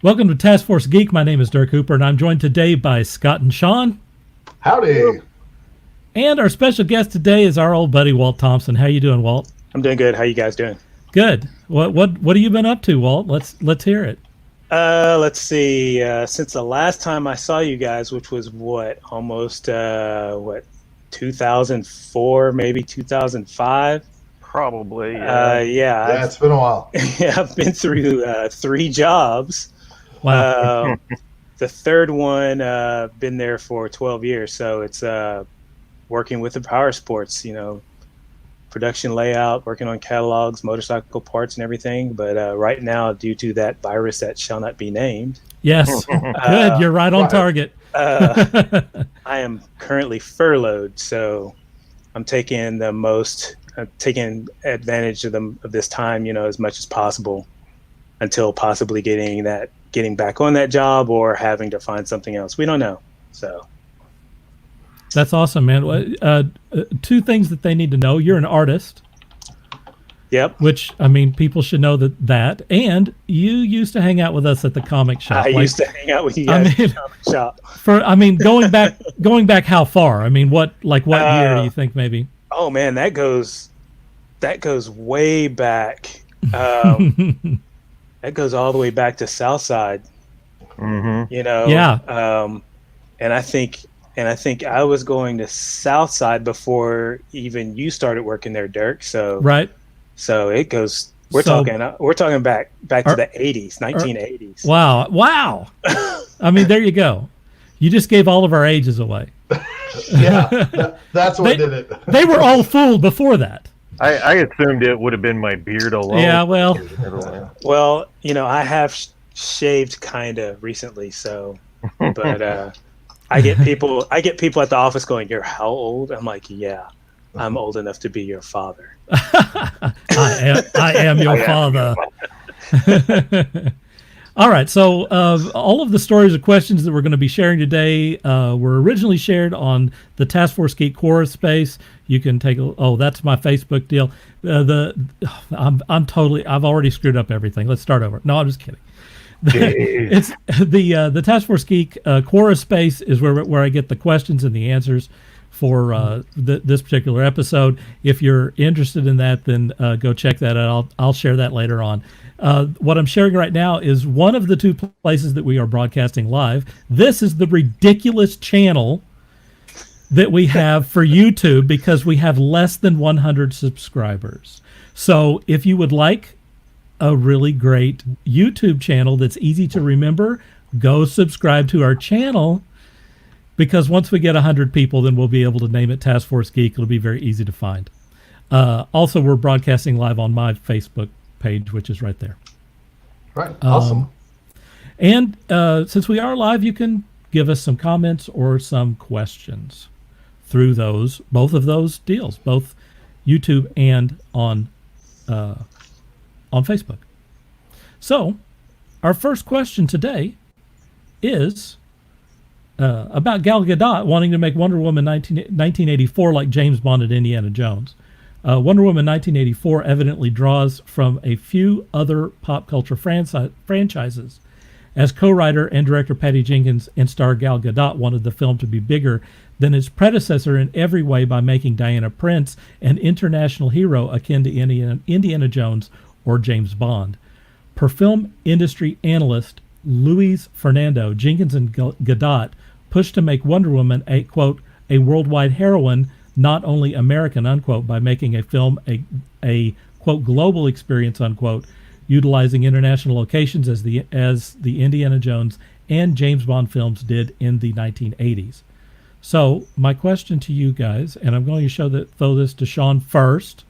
Welcome to Taskforce Geek. My name is Dirk Hooper, and I'm joined today by Scott and Shawn. Howdy. And our special guest today is our old buddy, Walt Thompson. How you doing, Walt? I'm doing good. How you guys doing? Good. What have you been up to, Walt? Let's hear it. Let's see. Since the last time I saw you guys, which was almost 2004, maybe 2005. Probably. Yeah, it's been a while. Yeah, I've been through 3 jobs. Wow. The third one, been there for 12 years. So it's working with the power sports, production layout, working on catalogs, motorcycle parts and everything. But right now, due to that virus that shall not be named. Yes. Good. You're right on target. I am currently furloughed. So I'm taking advantage of this time, as much as possible until possibly getting back on that job or having to find something else. We don't know. So that's awesome, man. 2 things that they need to know. You're an artist. Yep. Which, people should know that. And you used to hang out with us at the comic shop. I used to hang out with you guys at the comic shop. Going back how far? What year do you think maybe? Oh man, that goes way back. That goes all the way back to Southside. Mm-hmm. Yeah. And I think I was going to Southside before even you started working there, Dirk. So right. So it goes. We're talking back to the 80s, 1980s. Wow. There you go. You just gave all of our ages away. Yeah, that's what did it. They were all fooled before that. I assumed it would have been my beard alone. Yeah, well. Well, I have shaved kind of recently, so, but I get people at the office going, "You're how old?" I'm like, "Yeah, I'm old enough to be your father." I am your father. All right, so all of the stories or questions that we're going to be sharing today were originally shared on the Taskforce Geek Quora space. You can take that's my Facebook deal. I've already screwed up everything. Let's start over. No, I'm just kidding. It's the Taskforce Geek Quora space is where I get the questions and the answers for this particular episode. If you're interested in that, then go check that out. I'll share that later on. What I'm sharing right now is one of the 2 places that we are broadcasting live. This is the ridiculous channel that we have for YouTube because we have less than 100 subscribers. So if you would like a really great YouTube channel that's easy to remember, go subscribe to our channel, because once we get 100 people, then we'll be able to name it Taskforce Geek. It'll be very easy to find. Also, we're broadcasting live on my Facebook page, which is right there. Right. Awesome. And since we are live, you can give us some comments or some questions through both of those deals, both YouTube and on Facebook. So our first question today is about Gal Gadot wanting to make Wonder Woman 1984 like James Bond and Indiana Jones. Wonder Woman 1984 evidently draws from a few other pop culture franchises. As co-writer and director Patty Jenkins and star Gal Gadot wanted the film to be bigger than its predecessor in every way by making Diana Prince an international hero akin to Indiana Jones or James Bond. Per film industry analyst Luis Fernando, Jenkins and Gadot pushed to make Wonder Woman a, quote, a worldwide heroine, not only American, unquote, by making a film a quote, global experience, unquote, utilizing international locations as the Indiana Jones and James Bond films did in the 1980s. So my question to you guys, and I'm going to throw this to Shawn first,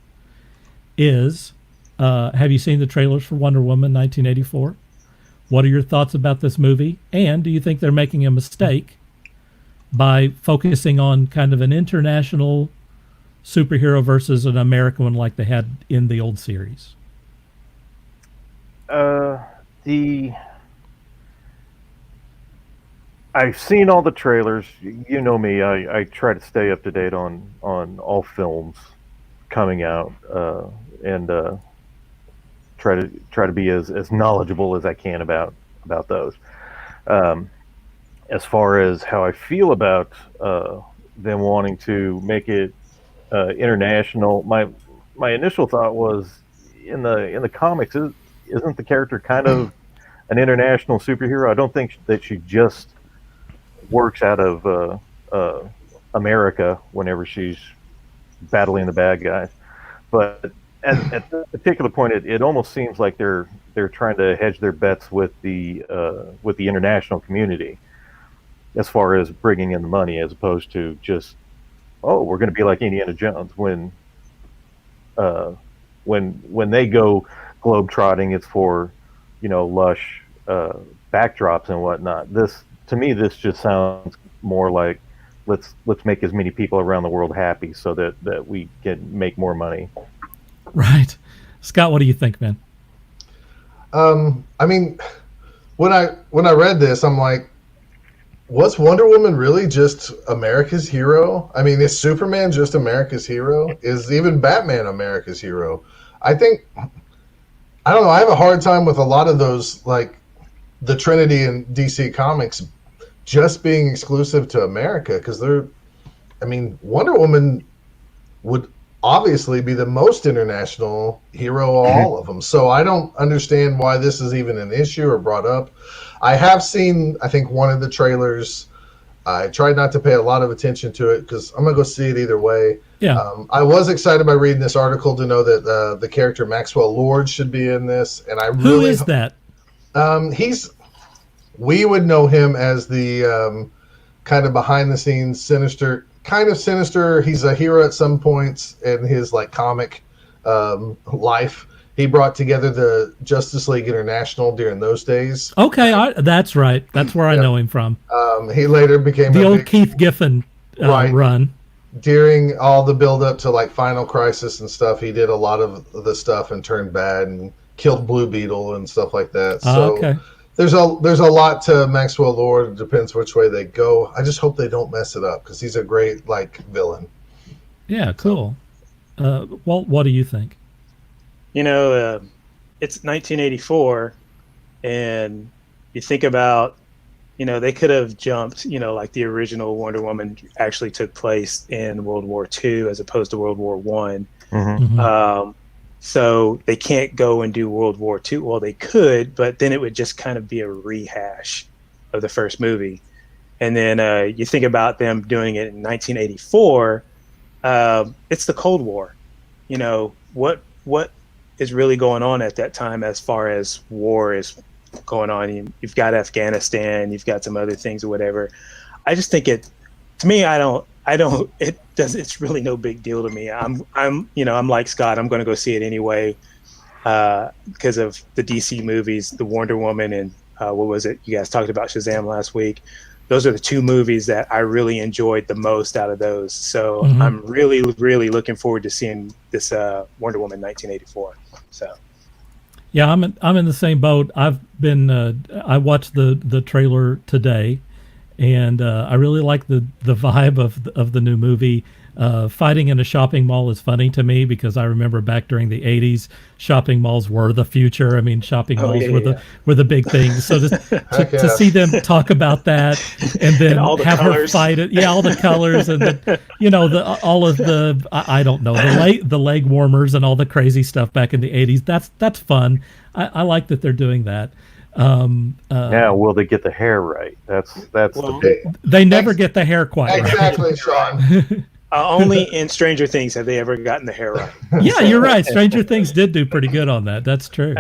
is have you seen the trailers for Wonder Woman 1984? What are your thoughts about this movie? And do you think they're making a mistake by focusing on kind of an international superhero versus an American one like they had in the old series? I've seen all the trailers. You know me. I try to stay up to date on all films coming out, and try to be as knowledgeable as I can about about those. As far as how I feel about them wanting to make it international, my initial thought was in the comics, isn't the character kind of an international superhero? I don't think that she just works out of America whenever she's battling the bad guys. But at this particular point, it almost seems like they're trying to hedge their bets with the international community as far as bringing in the money, as opposed to just, oh, we're going to be like Indiana Jones when they go globetrotting, it's for, lush backdrops and whatnot. This just sounds more like let's make as many people around the world happy so that we can make more money. Right. Scott, what do you think, man? I mean, when I read this, I'm like, was Wonder Woman really just America's hero? I mean, is Superman just America's hero? Is even Batman America's hero? I don't know. I have a hard time with a lot of those, like the Trinity in DC Comics, just being exclusive to America, because Wonder Woman would obviously be the most international hero of all of them. So I don't understand why this is even an issue or brought up. I have seen, I think, one of the trailers. I tried not to pay a lot of attention to it because I'm going to go see it either way. Yeah. I was excited by reading this article to know that the character Maxwell Lord should be in this. And I really, who is that? We would know him as the kind of behind the scenes sinister. He's a hero at some points in his comic life. He brought together the Justice League International during those days. Okay, that's right. That's where I know him from. He later became the old Keith Giffen run. During all the build up to Final Crisis and stuff, he did a lot of the stuff and turned bad and killed Blue Beetle and stuff like that. So okay. There's a lot to Maxwell Lord. It depends which way they go. I just hope they don't mess it up because he's a great villain. Yeah, cool. Walt, what do you think? It's 1984, and you think about, they could have jumped, the original Wonder Woman actually took place in World War II as opposed to World War I. Mm-hmm. So they can't go and do World War II. Well, they could, but then it would just kind of be a rehash of the first movie. And then you think about them doing it in 1984. It's the Cold War. What is really going on at that time as far as war is going on? You've got Afghanistan, you've got some other things or whatever. I just think it's really no big deal to me. I'm like Scott, I'm going to go see it anyway because of the DC movies, the Wonder Woman and what was it? You guys talked about Shazam last week. Those are the two movies that I really enjoyed the most out of those. So I'm really, really looking forward to seeing this Wonder Woman 1984. So. Yeah, I'm in the same boat. I've been I watched the trailer today, and I really like the vibe of the new movie. Fighting in a shopping mall is funny to me because I remember back during the 80s, shopping malls were the future. I mean, shopping malls were the big things. So to see them talk about that and then and have colors. her fight it, all the colors and all of the I don't know, the leg warmers and all the crazy stuff back in the 80s. That's fun. I like that they're doing that. Now, will they get the hair right? That's the big. They never get the hair quite right. Exactly, Shawn. Only in Stranger Things have they ever gotten the hair right. Yeah, you're right. Stranger Things did do pretty good on that. That's true.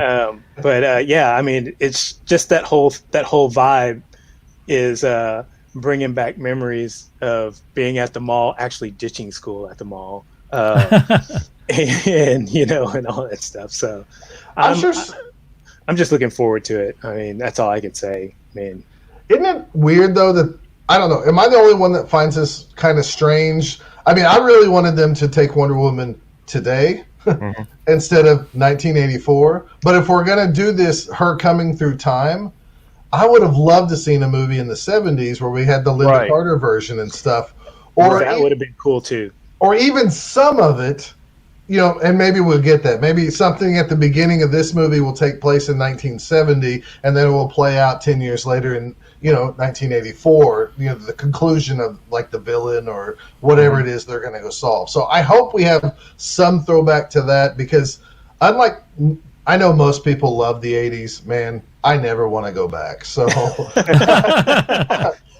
It's just that whole vibe is bringing back memories of being at the mall, actually ditching school at the mall, and all that stuff. So I'm just looking forward to it. I mean, that's all I could say. I mean, isn't it weird though that I don't know? Am I the only one that finds this kind of strange? I mean, I really wanted them to take Wonder Woman today instead of 1984. But if we're gonna do this, her coming through time, I would have loved to seen a movie in the 70s where we had the Linda Carter version and stuff. Or that would have been cool too. Or even some of it and maybe we'll get that. Maybe something at the beginning of this movie will take place in 1970, and then it will play out 10 years later in 1984. The conclusion of like the villain or whatever it is they're going to go solve. So I hope we have some throwback to that, because unlike, I know most people love the 80s, man. I never want to go back. So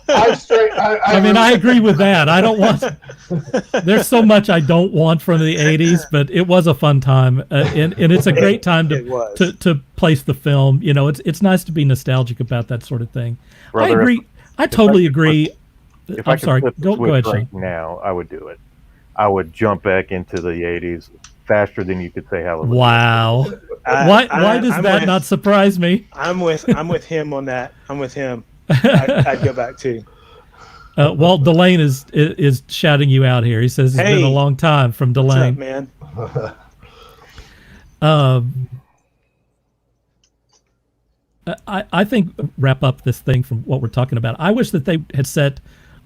I agree with that. I don't want. There's so much I don't want from the 80s, but it was a fun time, and it's a great time to place the film. It's nice to be nostalgic about that sort of thing. Brother, I agree. I totally agree. I'm sorry. Go ahead, Shawn. Right now, I would do it. I would jump back into the 80s faster than you could say hallelujah. Wow. Why does that not surprise me? I'm with him on that. I'm with him. I'd go back too. Walt Delane is shouting you out here. He says it's been a long time from Delane. What's up, man? I think wrap up this thing from what we're talking about. I wish that they had set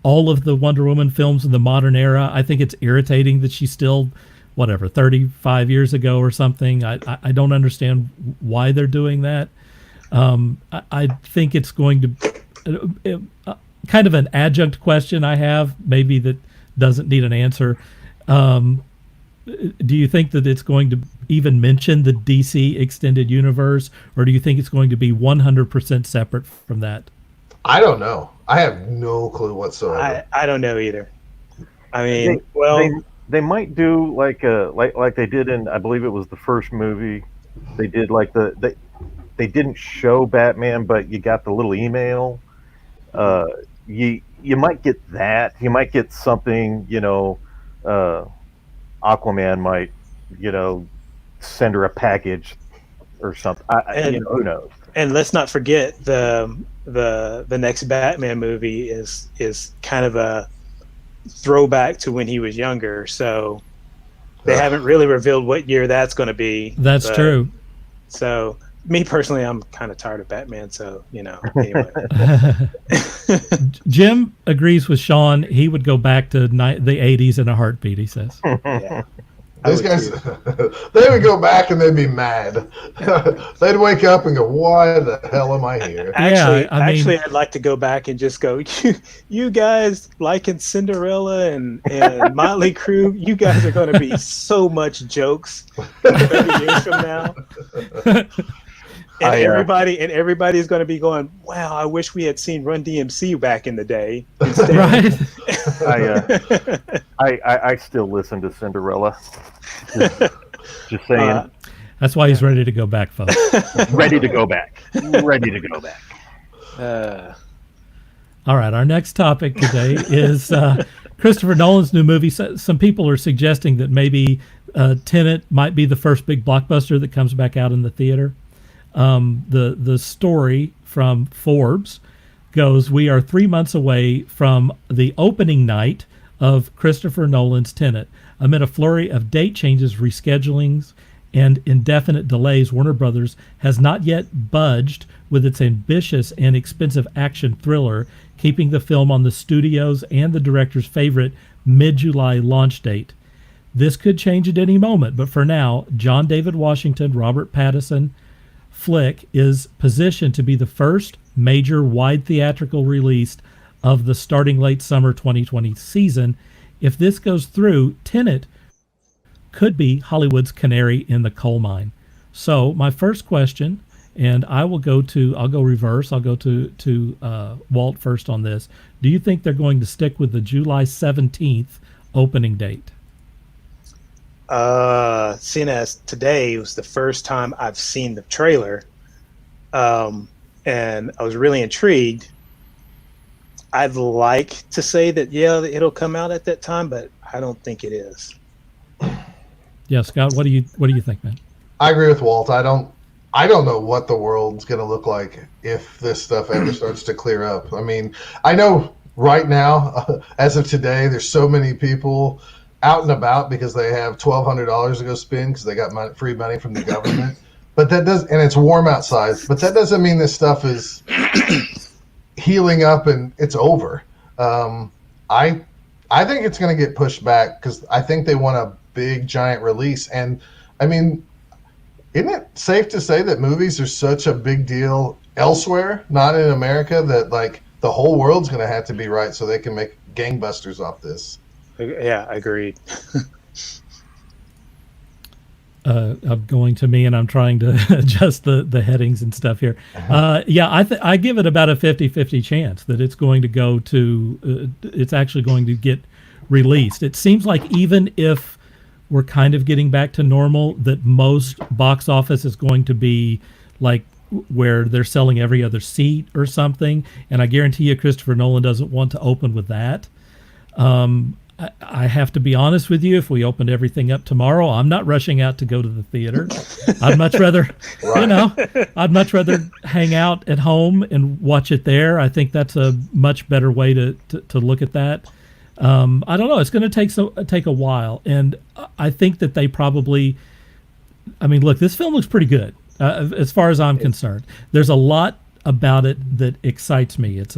all of the Wonder Woman films in the modern era. I think it's irritating that she's still 35 years ago or something. I don't understand why they're doing that. I think it's going to kind of an adjunct question I have, maybe that doesn't need an answer. Do you think that it's going to even mention the DC extended universe, or do you think it's going to be 100% separate from that? I don't know. I have no clue whatsoever. I don't know either. I mean, they might do like they did in, I believe it was the first movie. They did like they didn't show Batman, but you got the little email. You might get that. You might get something. Aquaman might send her a package or something. Who knows? And let's not forget the next Batman movie is kind of a throwback to when he was younger. So they haven't really revealed what year that's going to be. That's true. So me personally, I'm kind of tired of Batman. So anyway. Jim agrees with Shawn. He would go back to the 80s in a heartbeat, he says. Yeah. These guys, they would go back and they'd be mad. They'd wake up and go, "Why the hell am I here?" Actually, I'd like to go back and just go, you guys liking Cinderella and Motley Crue, you guys are going to be so much jokes 30 years from now. And everybody's going to be going, "Wow, I wish we had seen Run DMC back in the day." Instead. Right. I still listen to Cinderella. Just saying. That's why he's ready to go back, folks. Ready to go back. All right. Our next topic today is Christopher Nolan's new movie. Some people are suggesting that maybe Tenet might be the first big blockbuster that comes back out in the theater. The story from Forbes goes, we are 3 months away from the opening night of Christopher Nolan's Tenet. Amid a flurry of date changes, reschedulings, and indefinite delays, Warner Brothers has not yet budged with its ambitious and expensive action thriller, keeping the film on the studio's and the director's favorite mid-July launch date. This could change at any moment, but for now, John David Washington, Robert Pattinson flick is positioned to be the first major wide theatrical release of the starting late summer 2020 season. If this goes through, Tenet could be Hollywood's canary in the coal mine. So my first question, and I'll go reverse. I'll go to Walt first on this. Do you think they're going to stick with the July 17th opening date? Seeing as today was the first time I've seen the trailer, and I was really intrigued. I'd like to say that it'll come out at that time, but I don't think it is. Yeah, Scott, what do you think, man? I agree with Walt. I don't know what the world's going to look like if this stuff ever starts to clear up. I mean, I know right now, as of today, there's so many people out and about because they have $1,200 to go spend because they got free money from the government. But that does, and it's warm outside. But that doesn't mean this stuff is healing up and it's over. I think it's going to get pushed back because I think they want to big giant release. And I mean, isn't it safe to say that movies are such a big deal elsewhere, not in America, that like the whole world's going to have to be right so they can make gangbusters off this? Yeah, agreed. I'm going to me, and I'm trying to adjust the headings and stuff here. Yeah, I give it about a 50-50 chance that it's going to go to, it's actually going to get released. It seems like even if we're kind of getting back to normal, that most box office is going to be like where they're selling every other seat or something. And I guarantee you Christopher Nolan doesn't want to open with that. I have to be honest with you. If we opened everything up tomorrow, I'm not rushing out to go to the theater. I'd much rather, I'd much rather hang out at home and watch it there. I think that's a much better way to look at that. I don't know. It's going to take a while, and I think that they probably. I mean, look, this film looks pretty good as far as I'm concerned. There's a lot about it that excites me. It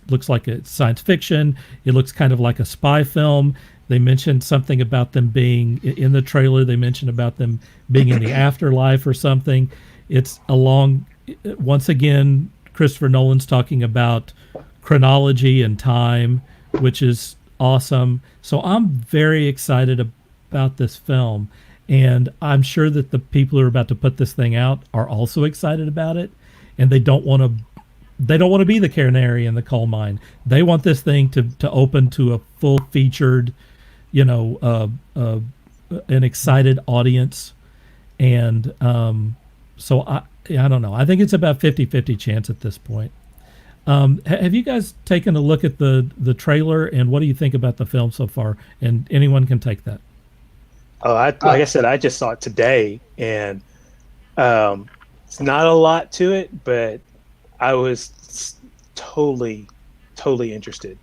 looks like it's science fiction. It looks kind of like a spy film. They mentioned something about them being in the trailer. They mentioned about them being in the afterlife or something. It's once again, Christopher Nolan's talking about chronology and time, which is awesome. So I'm very excited about this film, and I'm sure that the people who are about to put this thing out are also excited about it. And they don't want to be the canary in the coal mine. They want this thing to open to a full featured, an excited audience. And so I don't know. I think it's about 50-50 chance at this point. Have you guys taken a look at the trailer, and what do you think about the film so far? And anyone can take that. Oh, like I said, I just saw it today, and it's not a lot to it, but I was totally interested.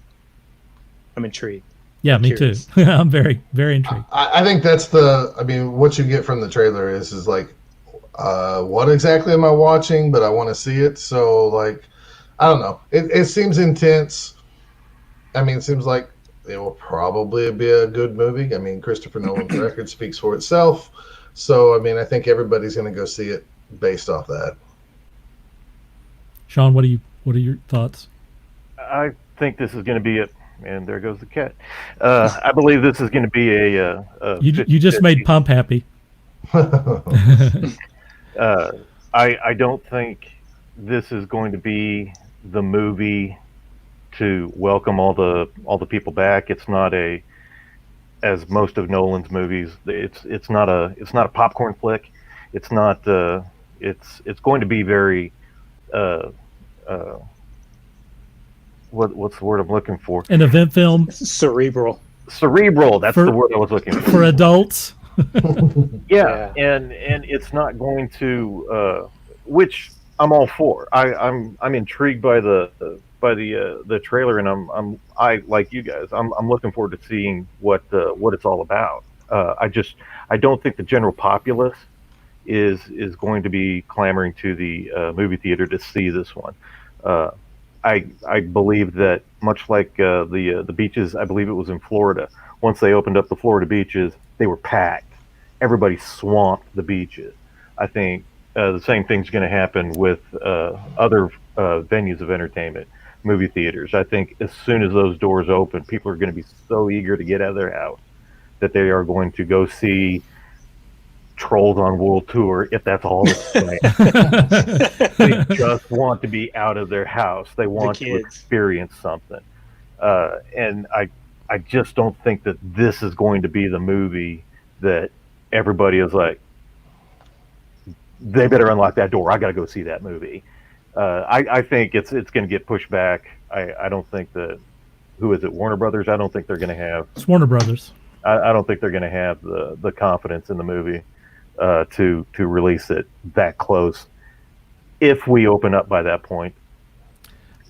I'm intrigued. Yeah, me too. I'm very, very intrigued. I think that's what you get from the trailer is like, what exactly am I watching? But I want to see it. So like, I don't know. It seems intense. I mean, it seems like it will probably be a good movie. I mean, Christopher Nolan's record speaks for itself. So, I mean, I think everybody's going to go see it based off that. Shawn, what are your thoughts? I think this is going to be it. And there goes the cat. I believe this is going to be a you just made Pump happy. I don't think this is going to be the movie to welcome all the people back. It's not as most of Nolan's movies. It's not a popcorn flick. It's not. It's going to be very. What's the word I'm looking for? An event film. Cerebral. That's the word I was looking for adults. Yeah, and it's not going to, which I'm all for. I'm intrigued by the trailer, and I like you guys. I'm looking forward to seeing what it's all about. I don't think the general populace is going to be clamoring to the movie theater to see this one. I believe that much like the beaches, I believe it was in Florida. Once they opened up the Florida beaches, they were packed. Everybody swamped the beaches. I think the same thing's going to happen with other venues of entertainment, movie theaters. I think as soon as those doors open, people are going to be so eager to get out of their house that they are going to go see Trolls on World Tour, if that's all it's like. They just want to be out of their house. They want to experience something. And I just don't think that this is going to be the movie that everybody is like, they better unlock that door. I got to go see that movie. I think it's going to get pushed back. I don't think that, who is it, Warner Brothers? I don't think they're going to have. It's Warner Brothers. I don't think they're going to have the confidence in the movie to release it that close. If we open up by that point,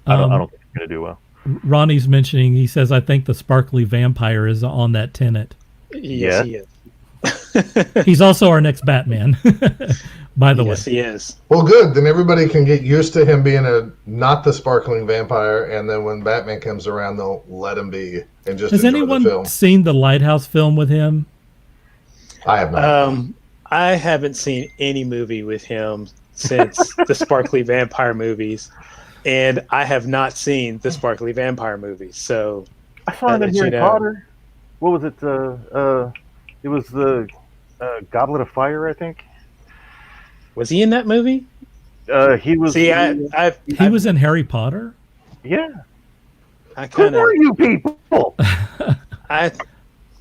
I don't think it's going to do well. Ronnie's mentioning, he says, I think the sparkly vampire is on that Tenet. Yes, he is. He's also our next Batman, by the way. Yes, he is. Well, good. Then everybody can get used to him being not the sparkling vampire, and then when Batman comes around, they'll let him be and just Has enjoy the film. anyone seen the Lighthouse film with him? I have not. I haven't seen any movie with him since the Sparkly Vampire movies, and I have not seen the Sparkly Vampire movies. So I saw him in Harry Potter. What was it? It was the Goblet of Fire, I think. Was he in that movie? He was. See, he was in Harry Potter. Yeah. Who are you people?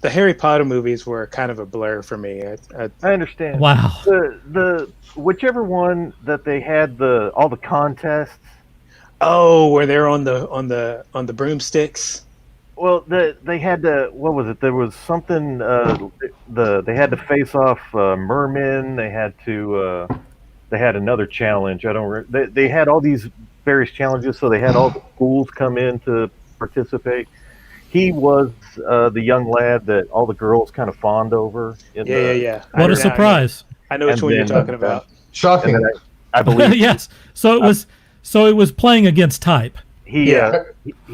The Harry Potter movies were kind of a blur for me. I understand. Wow. The whichever one that they had all the contests. Oh, where they're on the broomsticks. Well, they had to. What was it? There was something. They had to face off mermen. They had to. They had another challenge. They had all these various challenges, so they had all the schools come in to participate. He was the young lad that all the girls kind of fawned over. Yeah. What a surprise! I know which one you're talking about. Shocking. I believe. Yes. So it was playing against type. He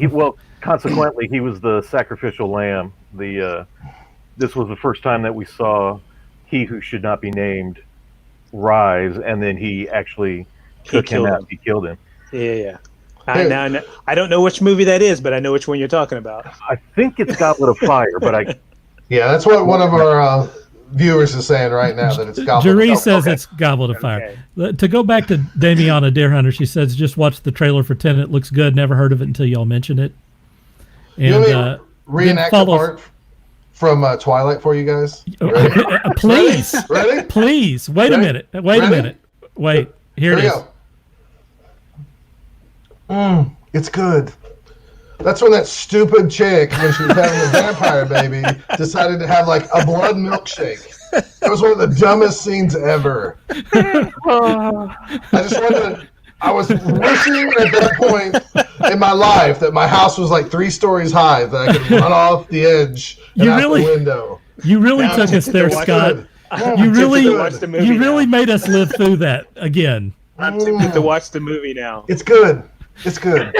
well, consequently, he was the sacrificial lamb. This was the first time that we saw he who should not be named rise, and then he actually took him out. He killed him. Yeah. I don't know which movie that is, but I know which one you're talking about. I think it's Goblet of Fire, but Yeah, that's what one of our viewers is saying right now, that it's Goblet of Fire. Jerry says it's Goblet of Fire. To go back to Damiana Deerhunter, she says, just watch the trailer for Tenet. It looks good. Never heard of it until y'all mention it. And reenact the part from Twilight for you guys? Please. Ready? Please. Wait a minute. Wait a minute. Wait. Here it is. It's good. That's when that stupid chick, when she was having a vampire baby, decided to have like a blood milkshake. That was one of the dumbest scenes ever. I was wishing at that point in my life that my house was like 3 stories high, that I could run off the edge and out the window. You really took us there, Scott. You really made us live through that again. I'm tempted to watch the movie now. It's good. It's good.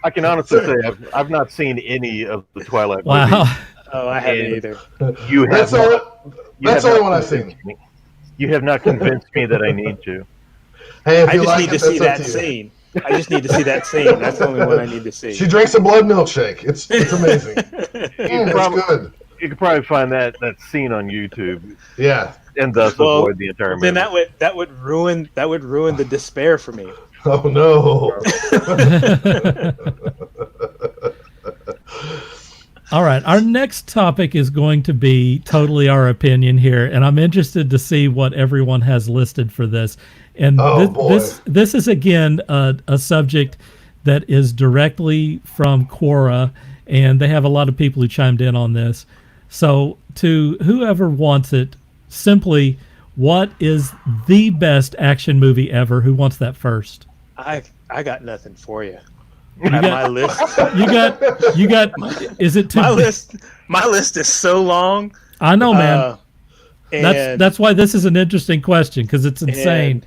I can honestly say I've not seen any of the Twilight movies. Wow. Oh, I haven't either. That's the only one I've seen. You have not convinced me that I need to. Hey, if I you just like need to see that scene. I just need to see that scene. That's the only one I need to see. She drinks a blood milkshake. It's amazing. It's good. You could probably find that scene on YouTube. Yeah. And thus avoid the entire movie. Then that would ruin the despair for me. Oh no. All right, our next topic is going to be totally our opinion here, and I'm interested to see what everyone has listed for this. And this is again a subject that is directly from Quora, and they have a lot of people who chimed in on this. So to whoever wants it, simply, what is the best action movie ever? Who wants that first? I got nothing for you. My list. You got. Is it too? My list is so long. I know, man. That's why this is an interesting question, because it's insane.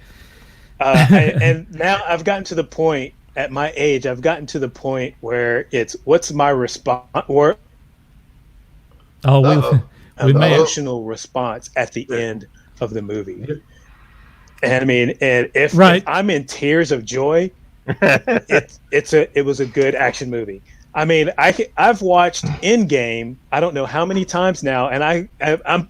And now I've gotten to the point at my age. I've gotten to the point where it's what's my response or emotional response at the end of the movie. And I mean, and if I'm in tears of joy, it was a good action movie. I mean, I've watched Endgame I don't know how many times now, and I'm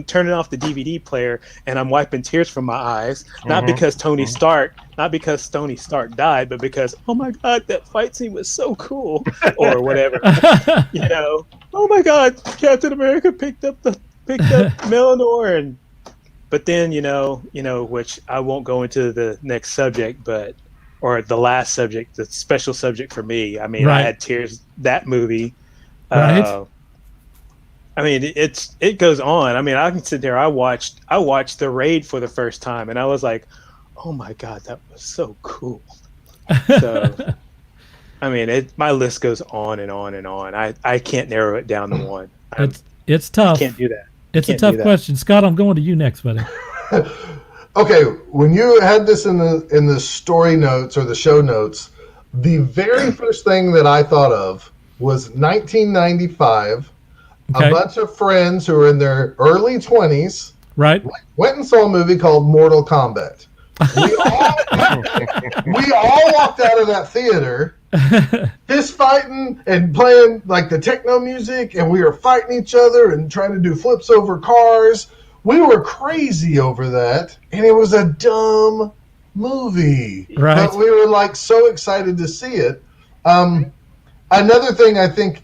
turning off the DVD player, and I'm wiping tears from my eyes, not because Tony Stark died, but because, oh my God, that fight scene was so cool, or whatever. Oh my God, Captain America picked up Mjolnir, but then which I won't go into the next subject, or the last subject, the special subject for me. I mean, I had tears that movie. I mean, it goes on. I mean, I can sit there. I watched The Raid for the first time, and I was like, oh my God, that was so cool. So, I mean, my list goes on and on and on. I can't narrow it down to one. It's tough. I can't do that. It's a tough question. Scott, I'm going to you next, buddy. Okay, when you had this in the story notes or the show notes, the very first thing that I thought of was 1995, Okay. A bunch of friends who are in their early 20s Right. went and saw a movie called Mortal Kombat. We all walked out of that theater fist fighting and playing like the techno music, and we were fighting each other and trying to do flips over cars. We were crazy over that, and it was a dumb movie. Right. But we were like so excited to see it. Another thing I think,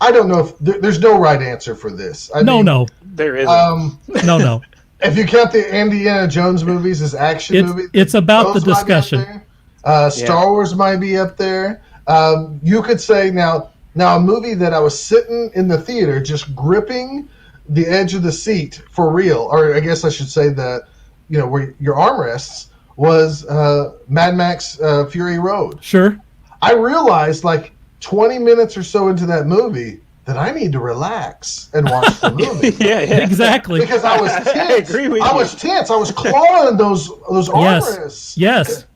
I don't know if there's no right answer for this. No. There isn't. No. If you count the Indiana Jones movies as action movies, It's about the those might be up discussion. there. Star Wars might be up there. You could say now a movie that I was sitting in the theater just gripping the edge of the seat for real, or I guess I should say that, where your armrests was Mad Max Fury Road. Sure. I realized like 20 minutes or so into that movie that I need to relax and watch the movie. Yeah. Exactly. Because I was tense. I agree with you. I was tense. I was clawing those armrests. Yes.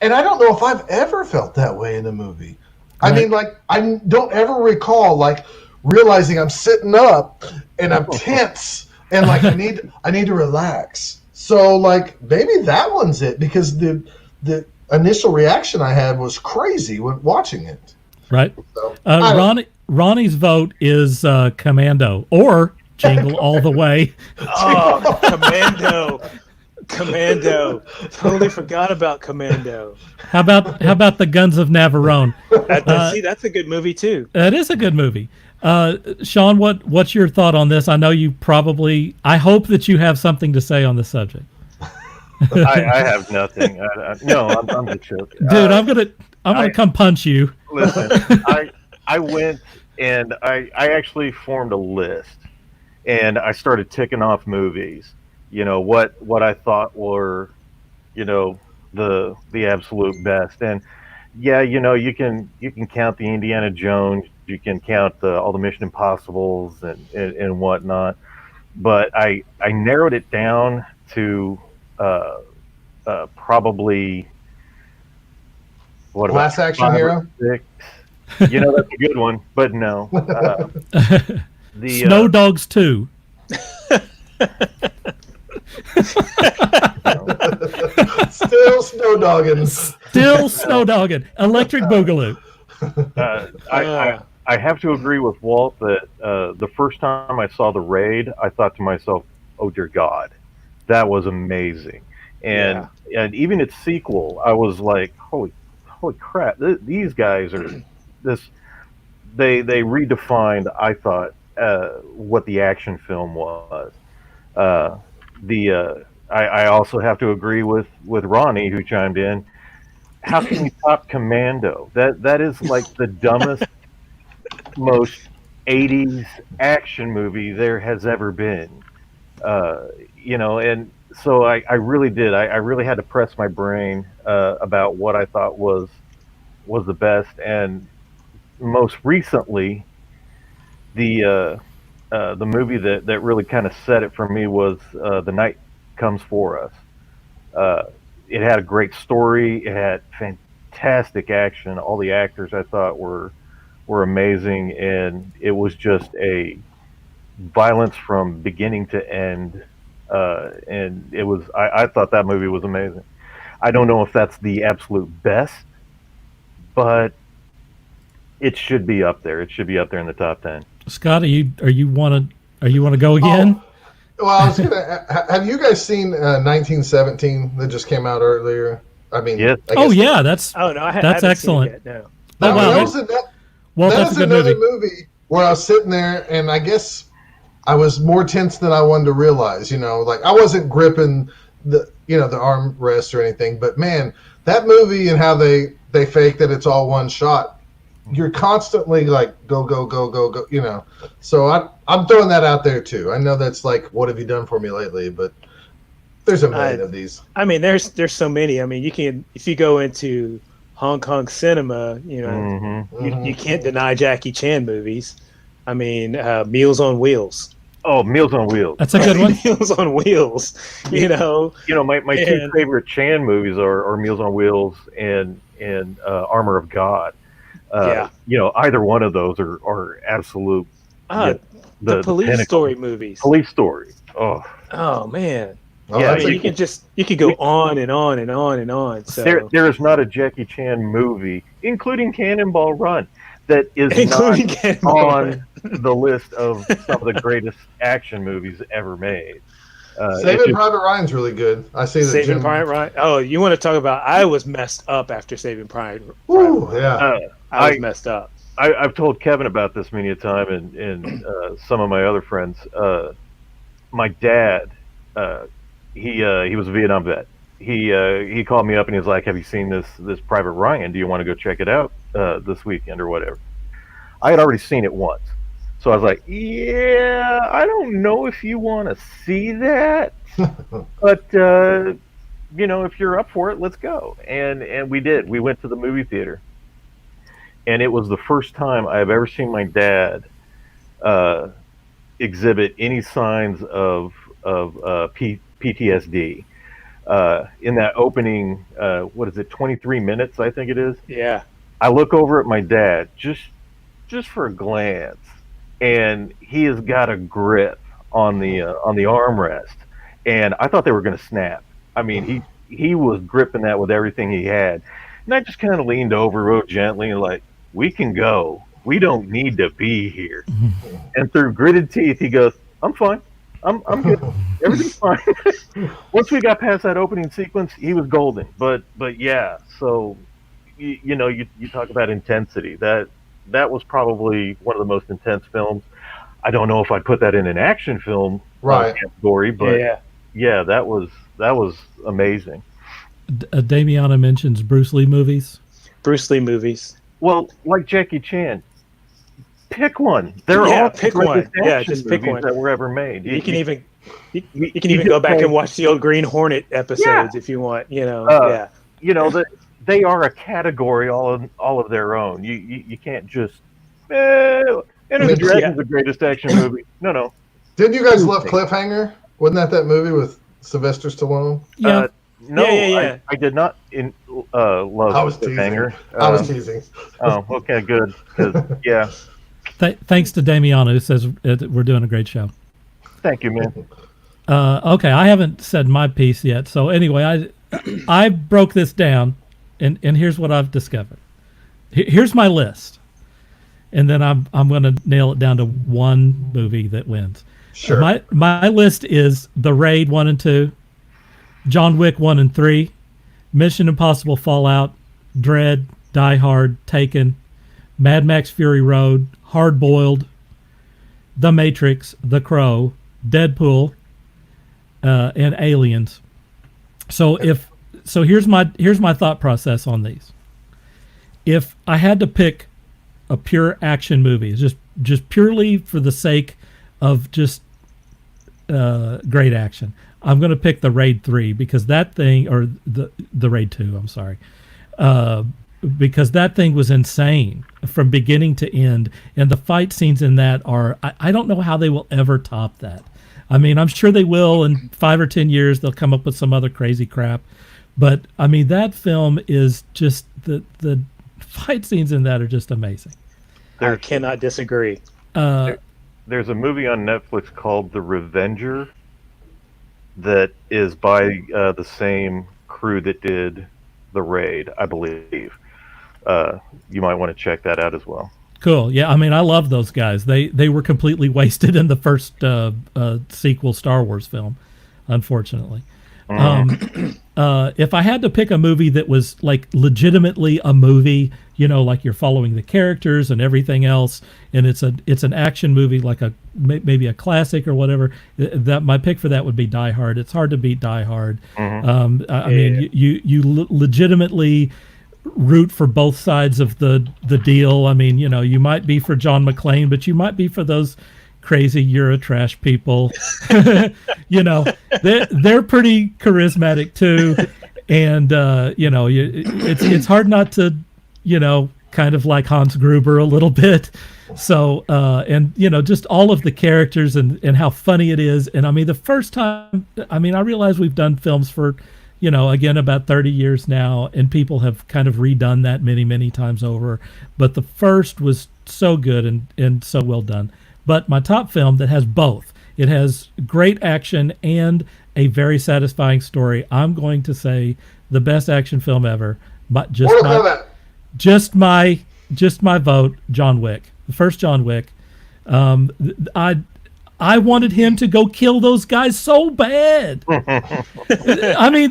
And I don't know if I've ever felt that way in a movie. I mean, like, I don't ever recall like realizing I'm sitting up and I'm tense and like I need to relax. So like maybe that one's it, because the initial reaction I had was crazy when watching it. Right. So, Ronnie's vote is Commando or Jingle All the Way. Oh, Commando. Totally forgot about Commando. How about the Guns of Navarone? See, that's a good movie too. That is a good movie. Shawn, what's your thought on this? I know you probably. I hope that you have something to say on the subject. I have nothing. No, I'm just joking. Dude, I'm gonna come punch you. Listen, I went and I actually formed a list, and I started ticking off movies. What I thought were, the absolute best. And yeah, you can count the Indiana Jones, you can count all the Mission Impossibles and whatnot, but I narrowed it down to probably Last Action Hero. 6. That's a good one, but no. The Snow Dogs 2. Still snow dogging. Still snow dogging. Electric Boogaloo. I have to agree with Walt that the first time I saw The Raid, I thought to myself, "Oh dear God, that was amazing." And even its sequel, I was like, "Holy crap! These guys are this." They redefined, I thought, what the action film was. I also have to agree with Ronnie, who chimed in. How can you top Commando? That is like the dumbest, most 80s action movie there has ever been. And so I really did. I really had to press my brain about what I thought was the best. And most recently, the movie that really kind of set it for me was The Night Comes For Us. It had a great story. It had fantastic action. All the actors I thought were amazing, and it was just a violence from beginning to end. And it was. I thought that movie was amazing. I don't know if that's the absolute best, but it should be up there. It should be up there in the top 10. Scott, are you want to go again? Well, I was gonna. Have you guys seen 1917 that just came out earlier? I mean, yes. That's. Oh no, that's excellent. Seen it yet, no. That's a good another movie. movie where I was sitting there, and I guess I was more tense than I wanted to realize. Like I wasn't gripping the armrest or anything, but man, that movie and how they fake that it's all one shot. You're constantly like go. So I'm throwing that out there too. I know that's like, what have you done for me lately? But there's a million of these. I mean, there's so many. I mean, you can, if you go into Hong Kong cinema, you can't deny Jackie Chan movies. I mean, Meals on Wheels. Oh, Meals on Wheels. That's a good one. Meals on Wheels. My two favorite Chan movies are Meals on Wheels and Armor of God. Either one of those are absolute The Police pinnacle. Story movies. Police Story. Oh Man. Oh, Yeah, that's a- You could go on and on and on and on. So there is not a Jackie Chan movie, including Cannonball Run, that is including not Cannonball Run. on the list of some of the greatest action movies ever made. Saving Private Ryan's really good. I see that. Saving Jim... Private Ryan. Oh, you want to talk about? I was messed up after Saving Private. Ooh, yeah. I was messed up. I've told Kevin about this many a time, and some of my other friends. My dad, he was a Vietnam vet. He called me up and he was like, "Have you seen this Private Ryan? Do you want to go check it out this weekend or whatever?" I had already seen it once, so I was like, "Yeah, I don't know if you want to see that, but if you're up for it, let's go." And we did. We went to the movie theater, and it was the first time I've ever seen my dad exhibit any signs of PTSD. In that opening, 23 minutes, I think it is. Yeah. I look over at my dad just for a glance, and he has got a grip on the armrest, and I thought they were going to snap. I mean, he was gripping that with everything he had, and I just kind of leaned over real gently and like, "We can go. We don't need to be here." And through gritted teeth, he goes, "I'm fine. I'm good. Everything's fine." Once we got past that opening sequence, he was golden. But yeah, so you talk about intensity. That was probably one of the most intense films. I don't know if I'd put that in an action film category, but yeah, that was amazing. Damiana mentions Bruce Lee movies. Bruce Lee movies. Well, like Jackie Chan, pick one. They're all pick one. Yeah, just pick movies one that were ever made. You can even go back and watch the old Green Hornet episodes if you want. They are a category all of their own. You can't just Enter the Dragon's the greatest action movie. No. Didn't you guys love Cliffhanger? Wasn't that movie with Sylvester Stallone? Yeah. No, yeah. I did not love Cliffhanger. I was teasing. Oh, okay, good. Yeah. Thanks to Damiano, who says we're doing a great show. Thank you, man. Okay, I haven't said my piece yet. So anyway, I broke this down, and here's what I've discovered. Here's my list, and then I'm going to nail it down to one movie that wins. Sure. My list is The Raid 1 and 2, John Wick 1 and 3, Mission Impossible Fallout, Dread, Die Hard, Taken, Mad Max Fury Road, Hard Boiled, The Matrix, The Crow, Deadpool, and Aliens. So here's my thought process on these. If I had to pick a pure action movie, just purely for the sake of just great action, I'm going to pick The Raid 3 because that thing, or the Raid 2, I'm sorry, because that thing was insane from beginning to end, and the fight scenes in that are, I don't know how they will ever top that. I mean, I'm sure they will in 5 or 10 years. They'll come up with some other crazy crap, but I mean, that film is just the fight scenes in that are just amazing. I cannot disagree. There's a movie on Netflix called The Revenger that is by the same crew that did The Raid, I believe. You might want to check that out as well. Cool. Yeah, I mean, I love those guys. They were completely wasted in the first sequel Star Wars film, unfortunately. If I had to pick a movie that was like legitimately a movie, like you're following the characters and everything else, and it's an action movie, like maybe a classic or whatever, that my pick for that would be Die Hard. It's hard to beat Die Hard. I mean, you legitimately root for both sides of the deal. I mean, you might be for John McClane, but you might be for those crazy Eurotrash people. They're pretty charismatic too, and it's hard not to kind of like Hans Gruber a little bit. So and just all of the characters and how funny it is. And I mean, the first time, I realize we've done films for again about 30 years now, and people have kind of redone that many times over, but the first was so good and so well done. But my top film that has both. It has great action and a very satisfying story. I'm going to say the best action film ever. But just my vote, John Wick. The first John Wick. I wanted him to go kill those guys so bad. I mean,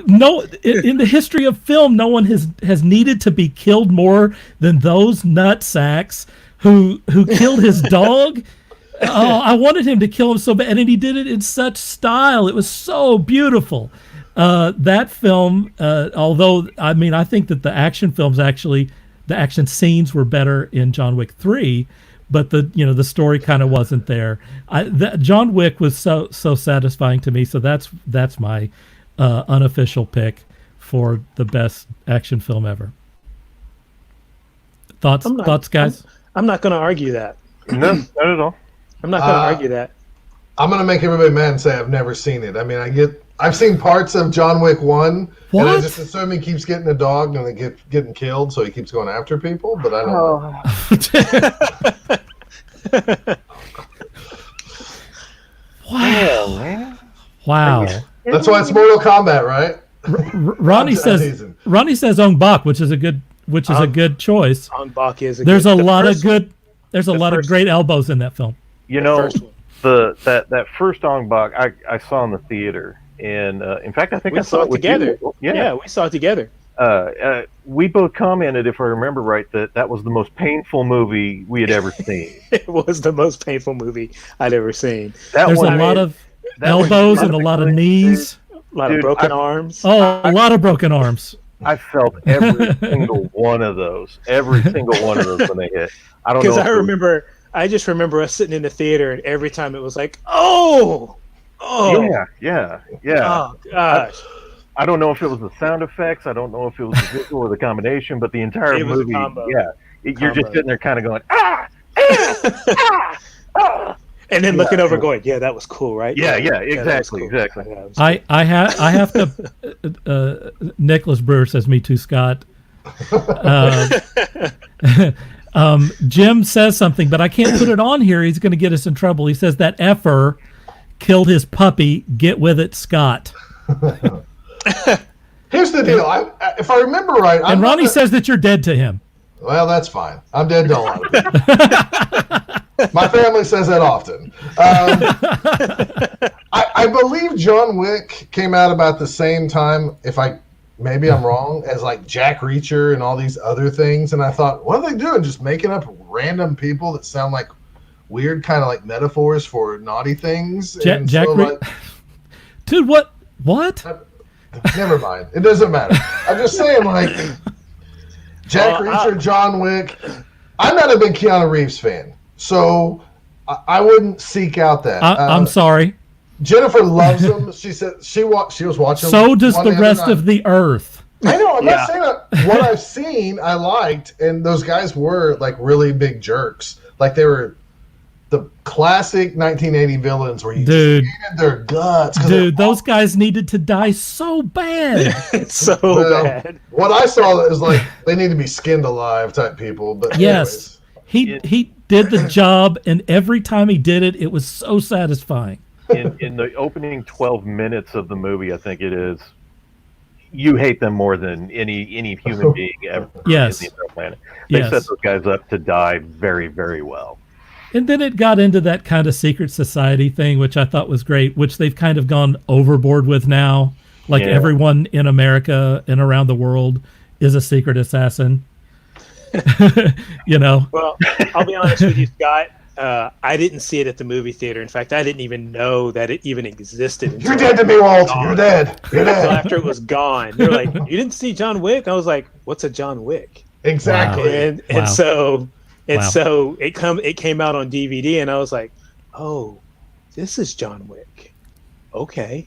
no, in the history of film, no one has needed to be killed more than those nutsacks who killed his dog. Oh, I wanted him to kill him so bad, and he did it in such style. It was so beautiful. That film, although I think that the action films the action scenes were better in John Wick 3. But the story kind of wasn't there. John Wick was so satisfying to me. So that's my unofficial pick for the best action film ever. Thoughts, guys? I'm not going to argue that. No, not at all. I'm not going to argue that. I'm going to make everybody mad and say I've never seen it. I mean, I've seen parts of John Wick 1, what? and I just assume he keeps getting a dog and they getting killed, so he keeps going after people, but I don't know. Wow. Man. Wow. That's why it's Mortal Kombat, right? Ronnie says Ong Bak, which is a good choice. Ong Bak is There's a lot of great elbows in that film. You know, that first Ong Bak I saw in the theater, and in fact I think we I saw it with together. You. Yeah, we saw it together. We both commented, if I remember right, that was the most painful movie we had ever seen. It was the most painful movie I'd ever seen. There's a lot of elbows and a lot of knees. A lot of broken arms. Oh, a lot of broken arms. I felt every single one of those. Every single one of those when they hit. I don't know. Because I just remember us sitting in the theater, and every time it was like, oh. Yeah. Oh gosh. I don't know if it was the sound effects. I don't know if it was the visual or the combination, but the entire movie, you're just sitting there kind of going, and then looking over, going, yeah, that was cool, right? Yeah, exactly, cool. exactly. I have to. Nicholas Brewer says, "Me too, Scott." Jim says something, but I can't put it on here. He's going to get us in trouble. He says that effer killed his puppy. Get with it, Scott. Here's the deal. If I remember right, and Ronnie says that you're dead to him. Well, that's fine. I'm dead to a lot of people. My family says that often. I believe John Wick came out about the same time, maybe I'm wrong, as like Jack Reacher and all these other things. And I thought, what are they doing? Just making up random people that sound like weird kind of like metaphors for naughty things. Dude, what? Never mind. It doesn't matter. I'm just saying, like, Jack Reacher, John Wick. I'm not a big Keanu Reeves fan, so I wouldn't seek out that. I'm sorry. Jennifer loves him. She said she was watching. So does the rest of the earth. I know. I'm not saying that. What I've seen, I liked, and those guys were like really big jerks. Like they were the classic 1980 villains where you just hated their guts. Dude, those guys needed to die so bad. Bad. What I saw is like they need to be skinned alive type people. But yes, he did the job, and every time he did it, it was so satisfying. In the opening 12 minutes of the movie, I think it is, you hate them more than any human being ever in the entire planet. They set those guys up to die very, very well. And then it got into that kind of secret society thing, which I thought was great, which they've kind of gone overboard with now. Like everyone in America and around the world is a secret assassin. You know? Well, I'll be honest with you, Scott. I didn't see it at the movie theater. In fact, I didn't even know that it even existed. You're dead to me, Walt. You're dead. You're dead. Until after it was gone. They're like, you didn't see John Wick? I was like, what's a John Wick? Exactly. Wow. And so it came out on DVD, and I was like, oh, this is John Wick. Okay.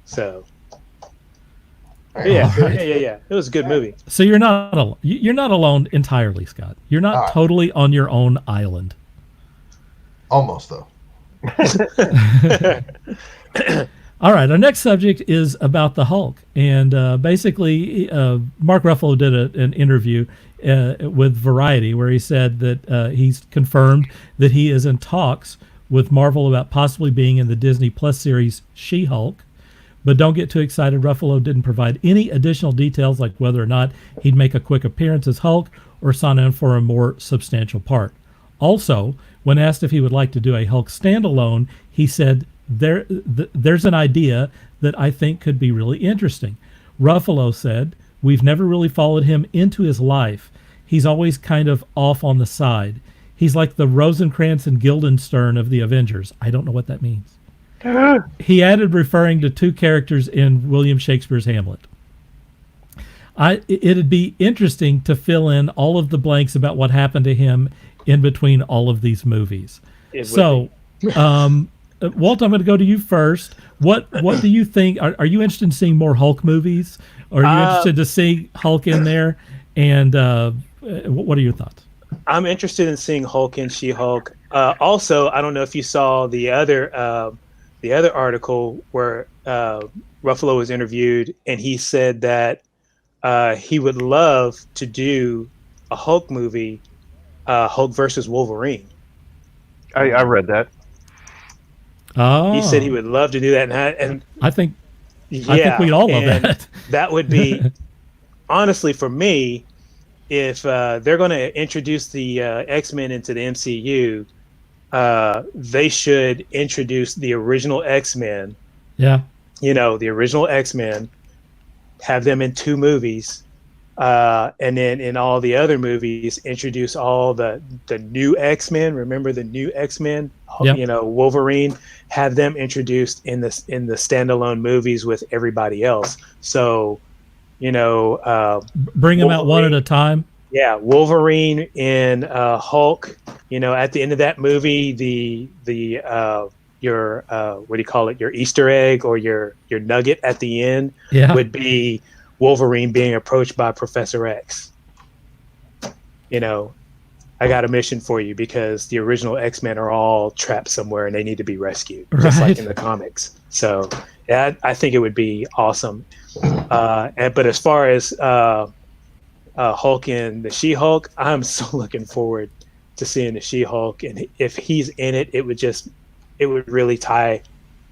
So yeah. It was a good movie. So you're not alone entirely, Scott. You're not totally on your own island. Almost though. All right, our next subject is about the Hulk, and basically, Mark Ruffalo did an interview with Variety where he said that he's confirmed that he is in talks with Marvel about possibly being in the Disney Plus series She-Hulk. But don't get too excited. Ruffalo didn't provide any additional details, like whether or not he'd make a quick appearance as Hulk or sign on for a more substantial part. Also, when asked if he would like to do a Hulk standalone, he said, there's an idea that I think could be really interesting. Ruffalo said, we've never really followed him into his life. He's always kind of off on the side. He's like the Rosencrantz and Guildenstern of the Avengers. I don't know what that means. He added, referring to two characters in William Shakespeare's Hamlet. It'd be interesting to fill in all of the blanks about what happened to him in between all of these movies. So, Walt, I'm going to go to you first. What do you think? Are you interested in seeing more Hulk movies? Or are you interested to see Hulk in there? And what are your thoughts? I'm interested in seeing Hulk and She-Hulk. Also, I don't know if you saw the other article where Ruffalo was interviewed, and he said that he would love to do a Hulk movie, Hulk versus Wolverine. I read that. Oh, he said he would love to do that, and I think we'd all love that. That would be, honestly, for me, if they're going to introduce the X-Men into the MCU, they should introduce the original X-Men. Yeah. The original X-Men, have them in 2 movies, and then in all the other movies, introduce all the new X-Men. Remember the new X-Men? Yep. Wolverine, have them introduced in the standalone movies with everybody else. So, bring them out one at a time. Yeah, Wolverine and Hulk. At the end of that movie, your what do you call it? Your Easter egg or your nugget at the end would be Wolverine being approached by Professor X. I got a mission for you because the original X-Men are all trapped somewhere and they need to be rescued, just like in the comics. So yeah, I think it would be awesome. But as far as Hulk and the She-Hulk, I'm so looking forward to seeing the She-Hulk, and if he's in it, it would really tie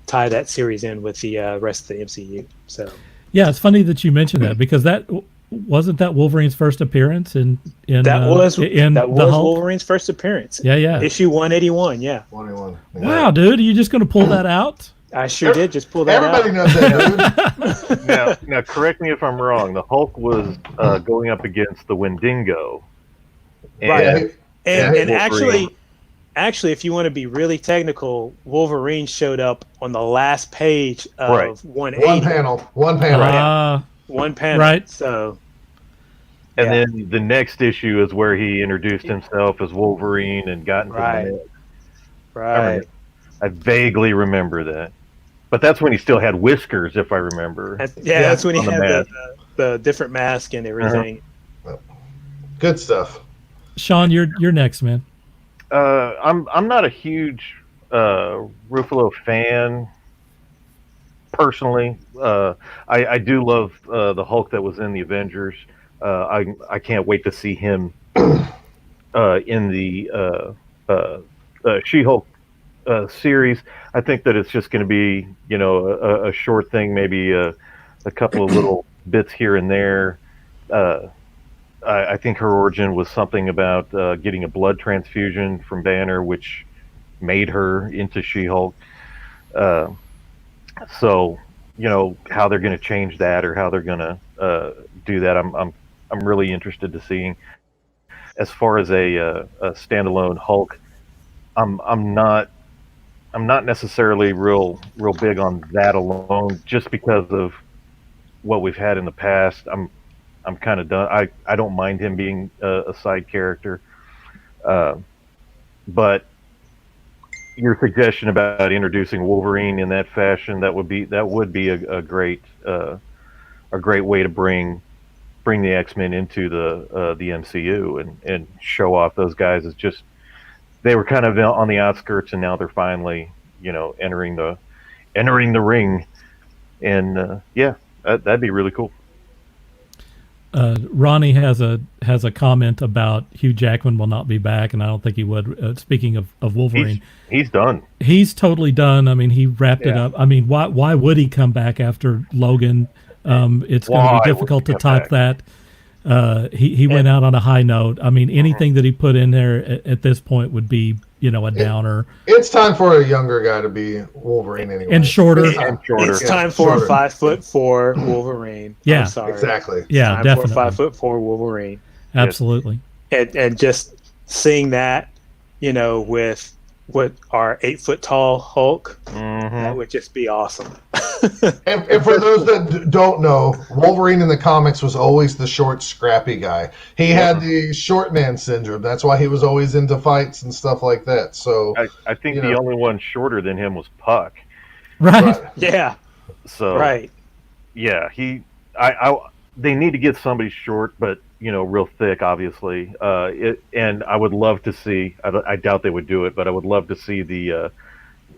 that series in with the rest of the MCU. So yeah, it's funny that you mentioned that, because that wasn't that Wolverine's first appearance in was Hulk? Wolverine's first appeance. Yeah. Issue 181. Yeah. 181. Yeah. Wow, dude, are you just going to pull that out? I sure did just pull that Everybody knows that, dude. Now, correct me if I'm wrong. The Hulk was going up against the Wendigo. Right. And actually, if you want to be really technical, Wolverine showed up on the last page of 180. One panel. Right. One panel. Right. So. And then the next issue is where he introduced himself as Wolverine and got into the mix. Right. I vaguely remember that. But that's when he still had whiskers, if I remember. That's when he had the different mask and everything. Good stuff. Shawn, you're next, man. I'm not a huge Ruffalo fan personally. I do love the Hulk that was in the Avengers. I can't wait to see him in the She-Hulk series. I think that it's just going to be, a short thing, maybe a couple of little bits here and there. I think her origin was something about getting a blood transfusion from Banner, which made her into She-Hulk. So, how they're going to change that or how they're going to do that, I'm really interested to seeing. As far as a standalone Hulk, I'm not necessarily real big on that alone, just because of what we've had in the past. I'm kind of done. I don't mind him being a side character, but your suggestion about introducing Wolverine in that fashion, that would be a great way to bring the X-Men into the MCU and show off those guys as just, they were kind of on the outskirts, and now they're finally, entering the ring. And yeah, that'd be really cool. Ronnie has a comment about Hugh Jackman will not be back, and I don't think he would. Speaking of Wolverine, He's done. he's totally done. I mean, he wrapped it Yeah. up. I mean, why would he come back after Logan? It's going to Why be would difficult he to come top that. He went out on a high note. I mean, anything that he put in there at this point would be, a downer. It's time for a younger guy to be Wolverine anyway. And shorter. It's time. And shorter. It's time for shorter. a 5'4" Wolverine. Yeah. I'm sorry. Exactly. Yeah, Time definitely. for a 5'4" Wolverine. Absolutely. And just seeing that, with what our 8 foot tall Hulk, that would just be awesome. And for those that don't know, Wolverine in the comics was always the short, scrappy guy. He had the short man syndrome. That's why he was always into fights and stuff like that. So I think the only one shorter than him was Puck. Right. Yeah. So Right. yeah, they need to get somebody short, but real thick, obviously. And I would love to see. I doubt they would do it, but I would love to see the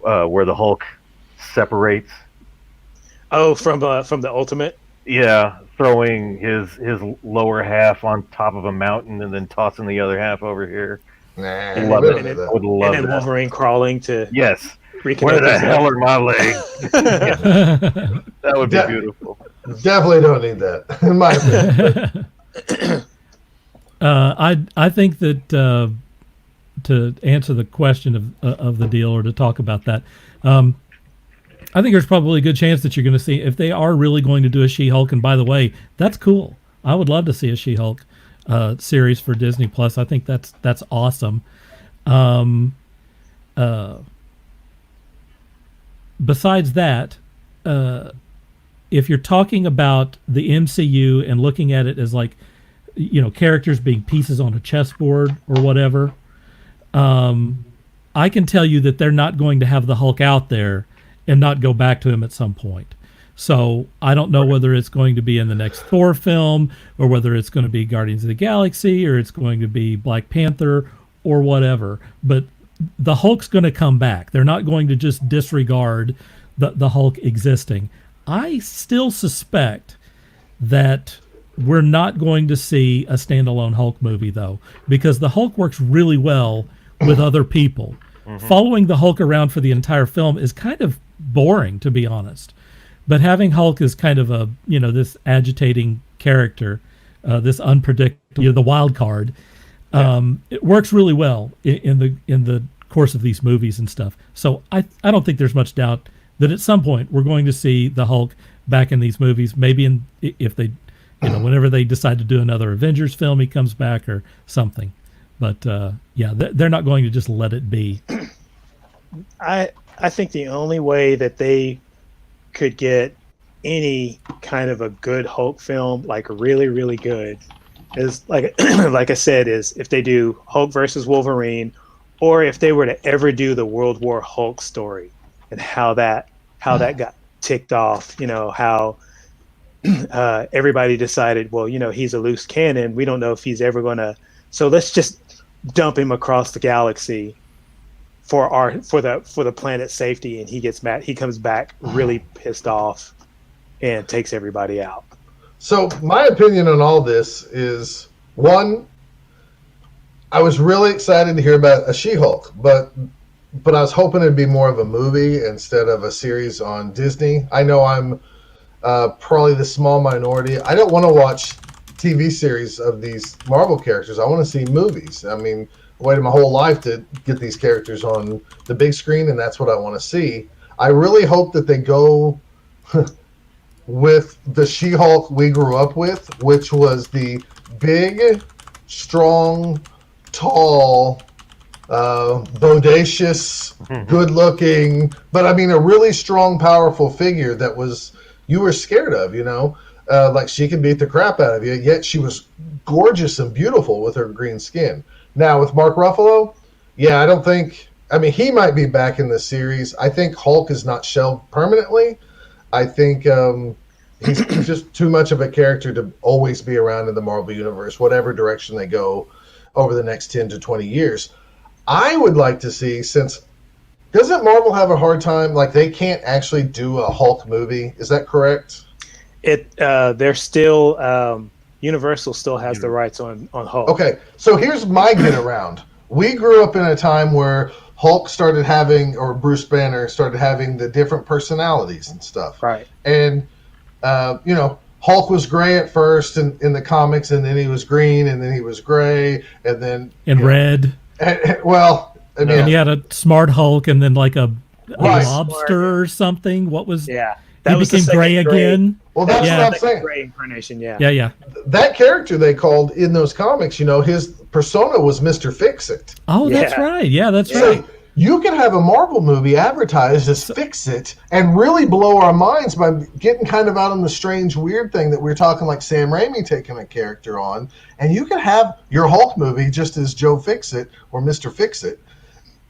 where the Hulk separates. Oh, from the Ultimate. Yeah, throwing his lower half on top of a mountain and then tossing the other half over here. nah, And Love we it. don't do I that. would love And then that. Wolverine crawling to Yes. reconnect. Where the his hell leg. are my legs? That would be beautiful. Definitely don't need that, in my opinion. I think that to answer the question of the deal, or to talk about that, I think there's probably a good chance that you're going to see, if they are really going to do a She-Hulk. And by the way, that's cool. I would love to see a She-Hulk series for Disney Plus. I think that's awesome. Besides that, if you're talking about the MCU and looking at it as like, characters being pieces on a chessboard or whatever, I can tell you that they're not going to have the Hulk out there and not go back to him at some point. So I don't know whether it's going to be in the next Thor film, or whether it's going to be Guardians of the Galaxy, or it's going to be Black Panther or whatever. But the Hulk's going to come back. They're not going to just disregard the Hulk existing. I still suspect that we're not going to see a standalone Hulk movie, though, because the Hulk works really well with other people. Following the Hulk around for the entire film is kind of boring, to be honest. But having Hulk as kind of a, this agitating character, this unpredictable, the wild card, it works really well in the course of these movies and stuff. So I don't think there's much doubt that at some point we're going to see the Hulk back in these movies. Maybe if they, whenever they decide to do another Avengers film, he comes back or something. But they're not going to just let it be. I think the only way that they could get any kind of a good Hulk film, like really, really good, is like like I said, is if they do Hulk versus Wolverine, or if they were to ever do the World War Hulk story and how that got ticked off, how everybody decided, well, he's a loose cannon. We don't know if he's ever going to. So let's just dump him across the galaxy for the planet's safety, and he gets mad. He comes back really pissed off and takes everybody out. So my opinion on all this is, one, I was really excited to hear about a She-Hulk, but I was hoping it'd be more of a movie instead of a series on Disney. I know I'm probably the small minority. I don't want to watch TV series of these Marvel characters. I want to see movies. I mean, I waited my whole life to get these characters on the big screen, and that's what I want to see. I really hope that they go with the She-Hulk we grew up with, which was the big, strong, tall, bodacious, good-looking, but I mean a really strong, powerful figure that you were scared of, like she could beat the crap out of you, yet she was gorgeous and beautiful with her green skin. Now with Mark Ruffalo, he might be back in the series. I think Hulk is not shelved permanently. I think he's just too much of a character to always be around in the Marvel Universe, whatever direction they go over the next 10 to 20 years. I would like to see, since Doesn't Marvel have a hard time? Like, they can't actually do a Hulk movie. Is that correct? They're still Universal still has the rights on Hulk. Okay, so here's my get around. We grew up in a time where Hulk started having, or Bruce Banner started having the different personalities and stuff. Right. And, Hulk was gray at first in the comics, and then he was green, and then he was gray, and then... red. And you had a smart Hulk, and then like a Right. lobster or something. What was... Yeah. He was the became second gray again. Well, that's Yeah. what I'm saying. Gray incarnation, yeah. Yeah. That character they called in those comics, his persona was Mr. Fix-It. Oh, that's Yeah. right. Yeah, that's So right. you can have a Marvel movie advertised as Fix-It and really blow our minds by getting kind of out on the strange, weird thing that we're talking like Sam Raimi taking a character on. And you can have your Hulk movie just as Joe Fix-It or Mr. Fix-It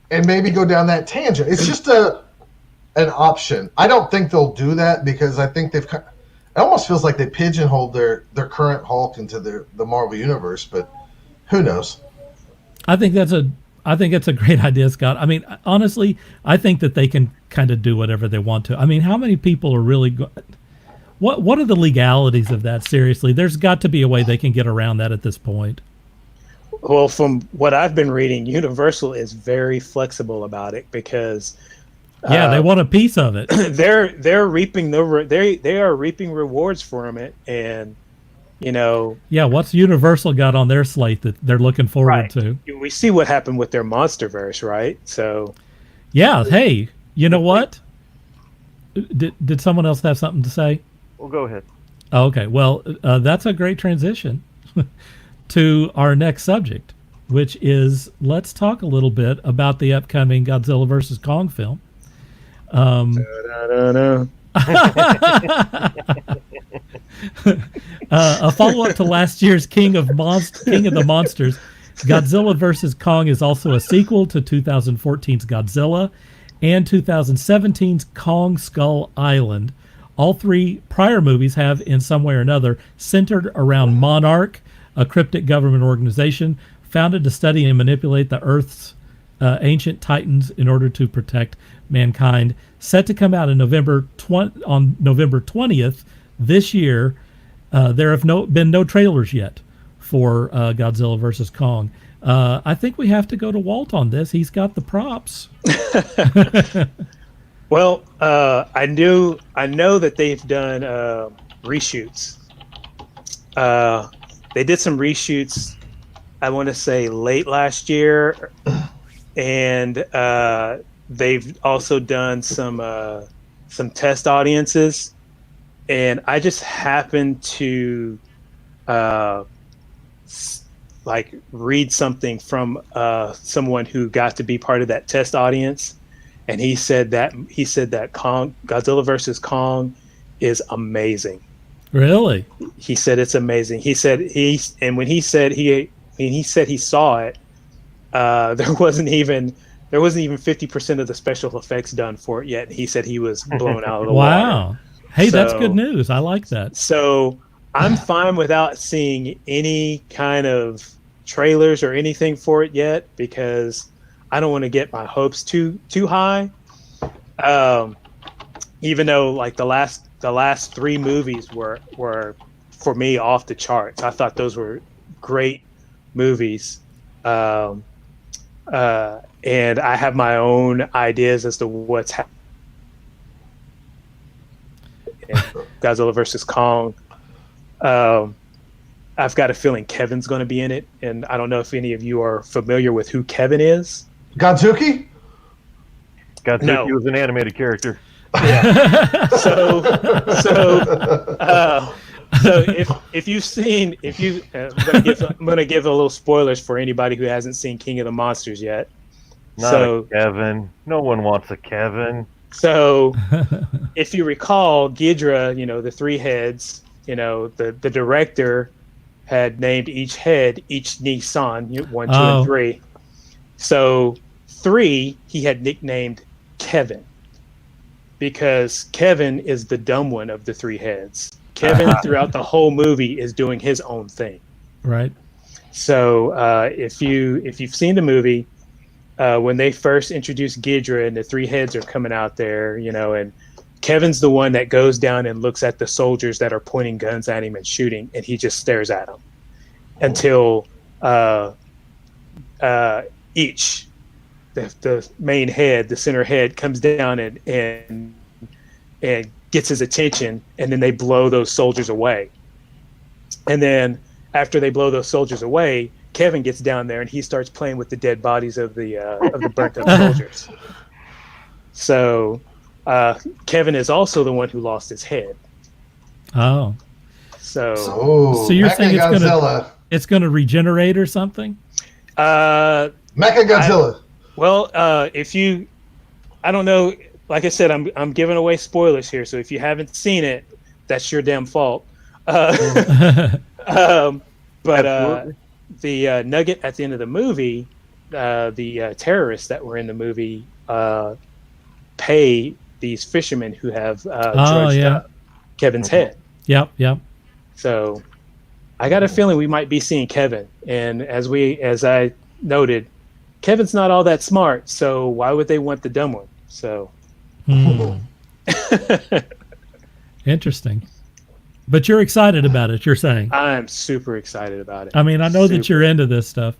and maybe go down that tangent. It's just an option. I don't think they'll do that because I think it almost feels like they pigeonholed their current Hulk into the Marvel universe, but who knows? I think it's a great idea, Scott. I mean, honestly, I think that they can kind of do whatever they want to. I mean, how many people are really what are the legalities of that? Seriously, there's got to be a way they can get around that at this point. Well, from what I've been reading, Universal is very flexible about it because They want a piece of it. they're reaping they are reaping rewards from it, and Yeah, what's Universal got on their slate that they're looking forward to? We see what happened with their MonsterVerse, right? So yeah, hey, you know what? Did someone else have something to say? Well, go ahead. Oh, okay, well, that's a great transition to our next subject, which is let's talk a little bit about the upcoming Godzilla vs. Kong film. A follow-up to last year's King of the Monsters, Godzilla vs. Kong is also a sequel to 2014's Godzilla and 2017's Kong Skull Island. All three prior movies have, in some way or another, centered around Monarch, a cryptic government organization founded to study and manipulate the Earth's ancient titans in order to protect mankind. Set to come out in November 20th this year. There have been no trailers yet for Godzilla vs. Kong. I think we have to go to Walt on this. He's got the props. Well, I know that they've done reshoots. They did some reshoots, I want to say late last year, and they've also done some test audiences. And I just happened to read something from someone who got to be part of that test audience, and he said that Godzilla vs. Kong is amazing. Really? He said it's amazing. He said when he said he saw it, there wasn't even 50% of the special effects done for it yet. He said he was blown out of the water. Wow. Hey, that's good news. I like that. So I'm fine without seeing any kind of trailers or anything for it yet because I don't want to get my hopes too high. Even though like the last three movies were for me off the charts. I thought those were great movies. And I have my own ideas as to what's happening. Godzilla vs. Kong. I've got a feeling Kevin's going to be in it, and I don't know if any of you are familiar with who Kevin is. Godzuki? Godzuki was an animated character. Yeah. So if you've seen, I'm going to give a little spoilers for anybody who hasn't seen King of the Monsters yet. Not a Kevin. No one wants a Kevin. So, if you recall, Ghidra, the three heads, the director had named each head each Nissan, 1, 2, and 3. So, 3, he had nicknamed Kevin because Kevin is the dumb one of the three heads. Kevin, throughout the whole movie, is doing his own thing. Right. So, if you've seen the movie, when they first introduced Ghidra and the three heads are coming out there, you know, and Kevin's the one that goes down and looks at the soldiers that are pointing guns at him and shooting, and he just stares at them until each, the main head, the center head, comes down and gets his attention, and then they blow those soldiers away. And then after they blow those soldiers away, Kevin gets down there and he starts playing with the dead bodies of the burnt up soldiers. So Kevin is also the one who lost his head. Oh. So you're saying it's gonna regenerate or something? Mechagodzilla. Well, I don't know. Like I said, I'm giving away spoilers here. So if you haven't seen it, that's your damn fault. But the nugget at the end of the movie, the terrorists that were in the movie pay these fishermen who have drudged up Kevin's head. Yep. So I got a feeling we might be seeing Kevin. And as I noted, Kevin's not all that smart. So why would they want the dumb one? So. Interesting. But you're excited about it, you're saying? I'm super excited about it. I mean, I know that you're into this stuff.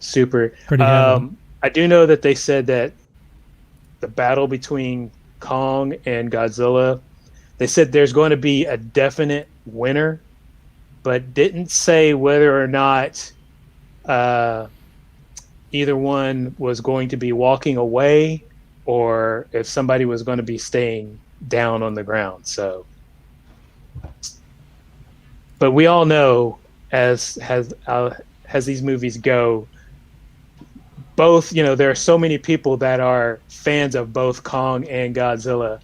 Super. Pretty heavy. I do know that they said that the battle between Kong and Godzilla, they said there's going to be a definite winner, but didn't say whether or not either one was going to be walking away or if somebody was going to be staying down on the ground. So, but we all know, as these movies go, both, you know, there are so many people that are fans of both Kong and Godzilla.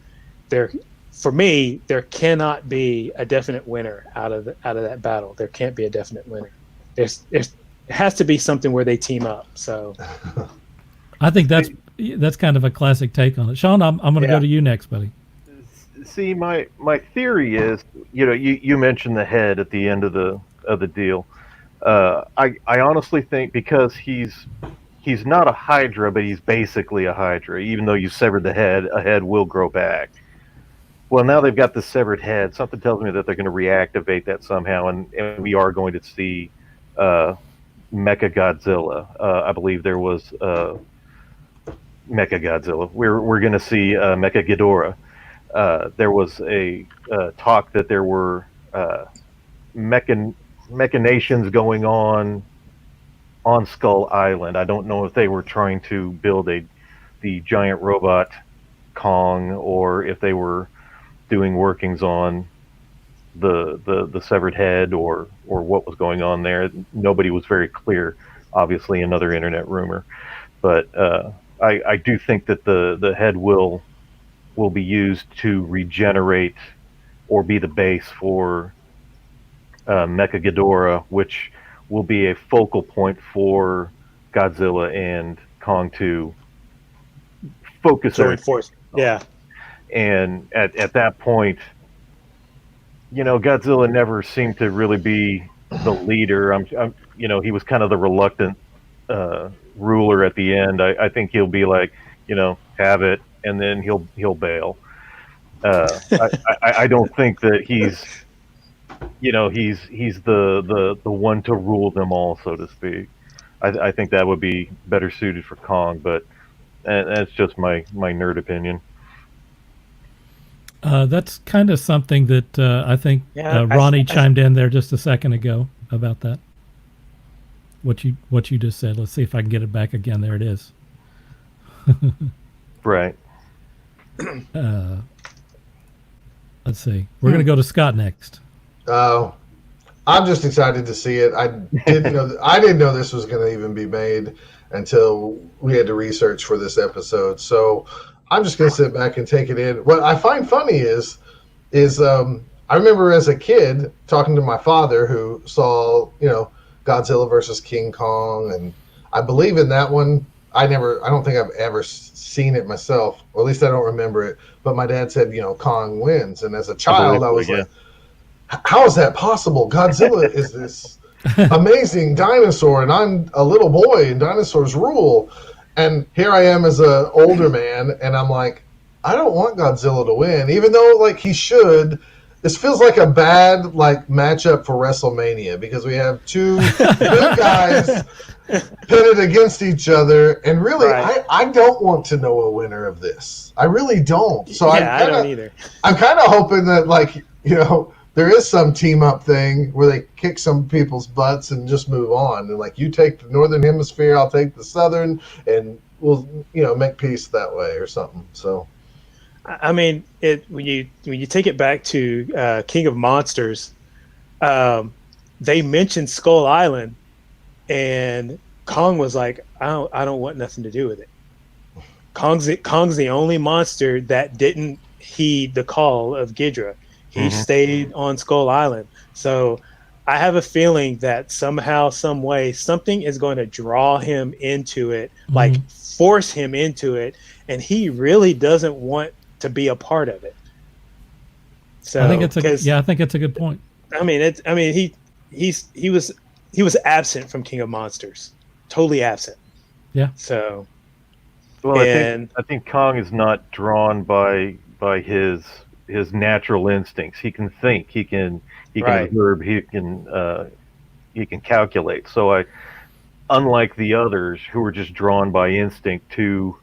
For me, there cannot be a definite winner out of that battle. There can't be a definite winner. It has to be something where they team up. So, I think that's kind of a classic take on it. Shawn, I'm going to go to you next, buddy. See, my theory is, you know, you mentioned the head at the end of the deal. I honestly think because he's not a Hydra, but he's basically a Hydra. Even though you severed the head, a head will grow back. Well, now they've got the severed head. Something tells me that they're going to reactivate that somehow, and we are going to see Mechagodzilla. I believe there was Mechagodzilla. We're going to see Mechaghidorah. There was a talk that there were machinations going on Skull Island. I don't know if they were trying to build the giant robot Kong, or if they were doing workings on the severed head, or what was going on there. Nobody was very clear. Obviously, another internet rumor, but I do think that the head will be used to regenerate or be the base for Mechaghidorah, which will be a focal point for Godzilla and Kong to focus on. Yeah. And at that point, you know, Godzilla never seemed to really be the leader. You know, he was kind of the reluctant ruler at the end. I think he'll be like, you know, have it, and then he'll bail. I don't think that he's the one to rule them all, so to speak. I think that would be better suited for Kong, but that's just my nerd opinion. That's kind of something that I think Ronnie chimed in there just a second ago about that. What you just said. Let's see if I can get it back again. There it is. Right. Let's see. We're going to go to Scott next. I'm just excited to see it. I didn't know this was going to even be made until we had to research for this episode. So I'm just going to sit back and take it in. What I find funny is I remember as a kid talking to my father, who saw, you know, Godzilla versus King Kong, and I believe in that one. I don't think I've ever seen it myself, or at least I don't remember it. But my dad said, you know, Kong wins, and as a child, I was like, how is that possible? Godzilla is this amazing dinosaur, and I'm a little boy, and dinosaurs rule. And here I am as a older man, and I'm like, I don't want Godzilla to win, even though like he should. This feels like a bad like matchup for WrestleMania because we have two good guys pitted against each other, and really, Right. I don't want to know a winner of this. I really don't. So I don't either. I'm kind of hoping that like there is some team up thing where they kick some people's butts and just move on, and like you take the northern hemisphere, I'll take the southern, and we'll make peace that way or something. So. I mean, when you take it back to King of Monsters, they mentioned Skull Island, and Kong was like, I don't want nothing to do with it. Kong's the only monster that didn't heed the call of Ghidorah. He stayed on Skull Island. So I have a feeling that somehow, some way, something is going to draw him into it, like force him into it, and he really doesn't want to be a part of it. So I think it's a good point. I mean, he was absent from King of Monsters, totally absent. Yeah. So, Well, I think Kong is not drawn by his natural instincts. He can think. He can Right. observe. He can calculate. So unlike the others who are just drawn by instinct to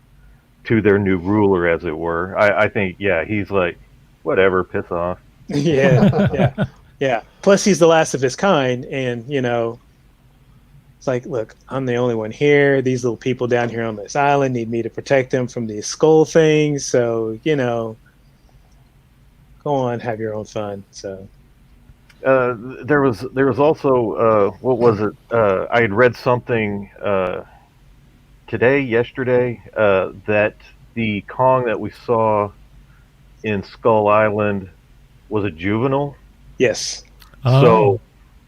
their new ruler, as it were, I think he's like, whatever, piss off. Yeah. Plus, he's the last of his kind, and it's like, look, I'm the only one here. These little people down here on this island need me to protect them from these skull things. So go on, have your own fun. So. There was also what was it? I had read something yesterday, that the Kong that we saw in Skull Island was a juvenile. Yes. So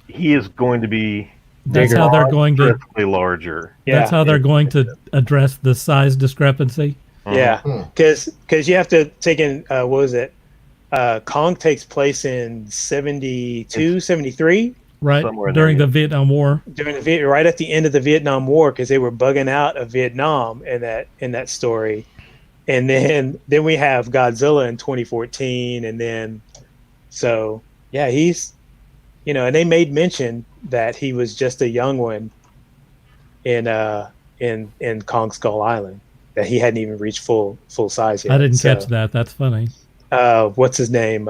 he is going to be. That's how they're going to. Larger. Yeah. That's how they're going to address the size discrepancy. Yeah, because you have to take in what was it? Kong takes place in 72, 73. Right, during the Vietnam War. Right at the end of the Vietnam War, because they were bugging out of Vietnam in that story, and then we have Godzilla in 2014, and then he's and they made mention that he was just a young one in Kong Skull Island, that he hadn't even reached full size yet. I didn't catch that. That's funny. What's his name?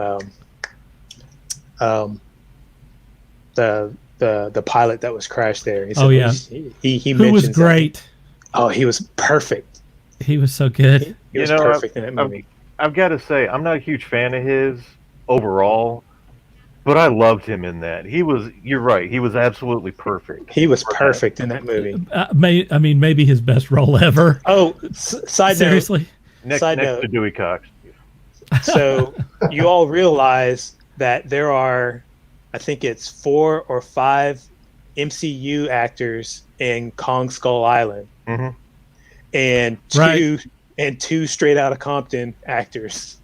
The pilot that was crashed there. He said, he who was great. That. Oh, he was perfect. He was so good. He was perfect in that movie. I've got to say, I'm not a huge fan of his overall, but I loved him in that. You're right. He was absolutely perfect. He was perfect in that movie. Maybe his best role ever. Oh, side seriously. Next note. to Dewey Cox. So you all realize that there are, I think it's 4 or 5 MCU actors in Kong Skull Island, and two Straight Outta Compton actors.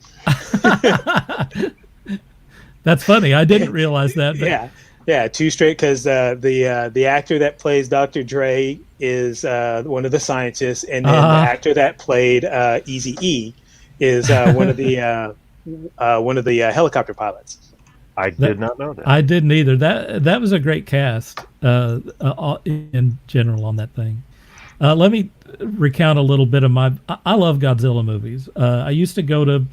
That's funny. I didn't realize that. But... Yeah, 2 straight, because the actor that plays Dr. Dre is one of the scientists, and then the actor that played Eazy-E is one of the helicopter pilots. I did not know that. I didn't either. That was a great cast in general on that thing. Let me recount a little bit of I love Godzilla movies. I used to go to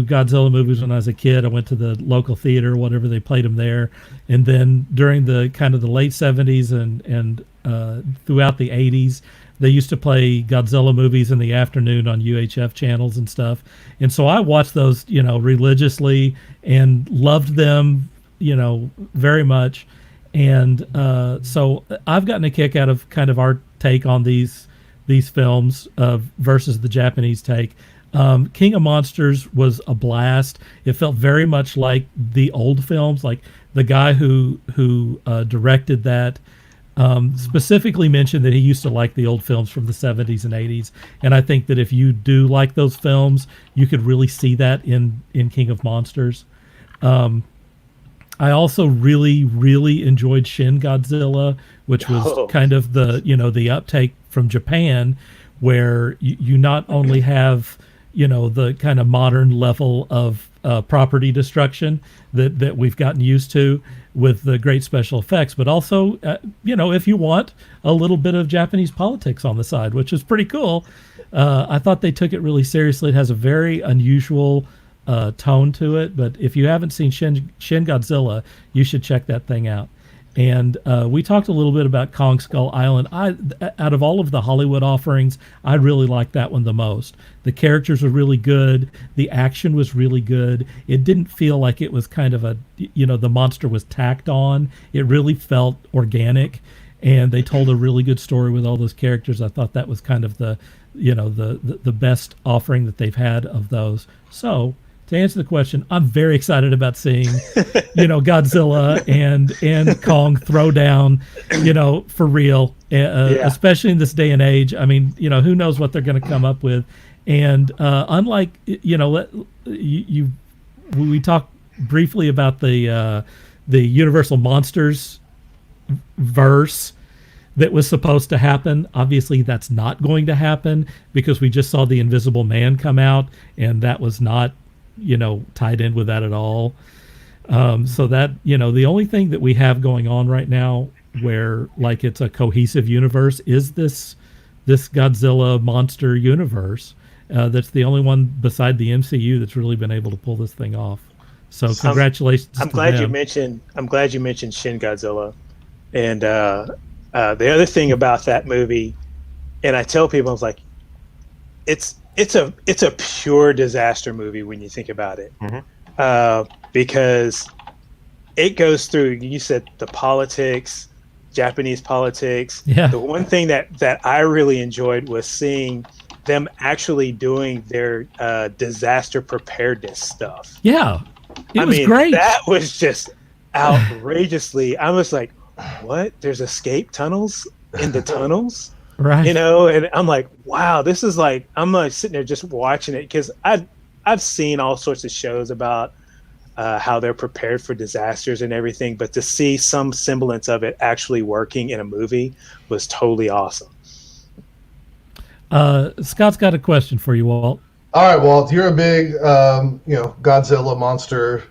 Godzilla movies when I was a kid. I went to the local theater, whatever, they played them there. And then during the kind of the late 70s and throughout the 80s, they used to play Godzilla movies in the afternoon on UHF channels and stuff. And so I watched those, religiously and loved them, very much. And so I've gotten a kick out of kind of our take on these films versus the Japanese take. King of Monsters was a blast. It felt very much like the old films, like the guy who directed that specifically mentioned that he used to like the old films from the 70s and 80s. And I think that if you do like those films, you could really see that in King of Monsters. I also really, really enjoyed Shin Godzilla, which was kind of the uptake from Japan, where you not only have, the kind of modern level of property destruction that we've gotten used to with the great special effects, but also, if you want a little bit of Japanese politics on the side, which is pretty cool. I thought they took it really seriously. It has a very unusual tone to it, but if you haven't seen Shin Godzilla, you should check that thing out. And we talked a little bit about Kong Skull Island. Out of all of the Hollywood offerings, I really liked that one the most. The characters were really good. The action was really good. It didn't feel like it was kind of the monster was tacked on. It really felt organic, and they told a really good story with all those characters. I thought that was kind of the best offering that they've had of those. So, to answer the question, I'm very excited about seeing, Godzilla and Kong throw down, for real, especially in this day and age. I mean, who knows what they're going to come up with. And unlike, we talked briefly about the Universal Monsters verse that was supposed to happen. Obviously, that's not going to happen because we just saw the Invisible Man come out, and that was not tied in with that at all. So that, the only thing that we have going on right now where like it's a cohesive universe is this Godzilla monster universe. That's the only one beside the MCU that's really been able to pull this thing off. So congratulations. I'm glad you mentioned Shin Godzilla. And the other thing about that movie, and I tell people, I was like, it's a pure disaster movie when you think about it, because it goes through. You said the politics, Japanese politics. Yeah. The one thing that I really enjoyed was seeing them actually doing their disaster preparedness stuff. Yeah, it was great. That was just outrageously. I was like, what? There's escape tunnels in the tunnels. Right. And I'm like, wow, this is like, I'm like sitting there just watching it because I've seen all sorts of shows about how they're prepared for disasters and everything, but to see some semblance of it actually working in a movie was totally awesome. Scott's got a question for you, Walt. All right, Walt, you're a big, Godzilla monster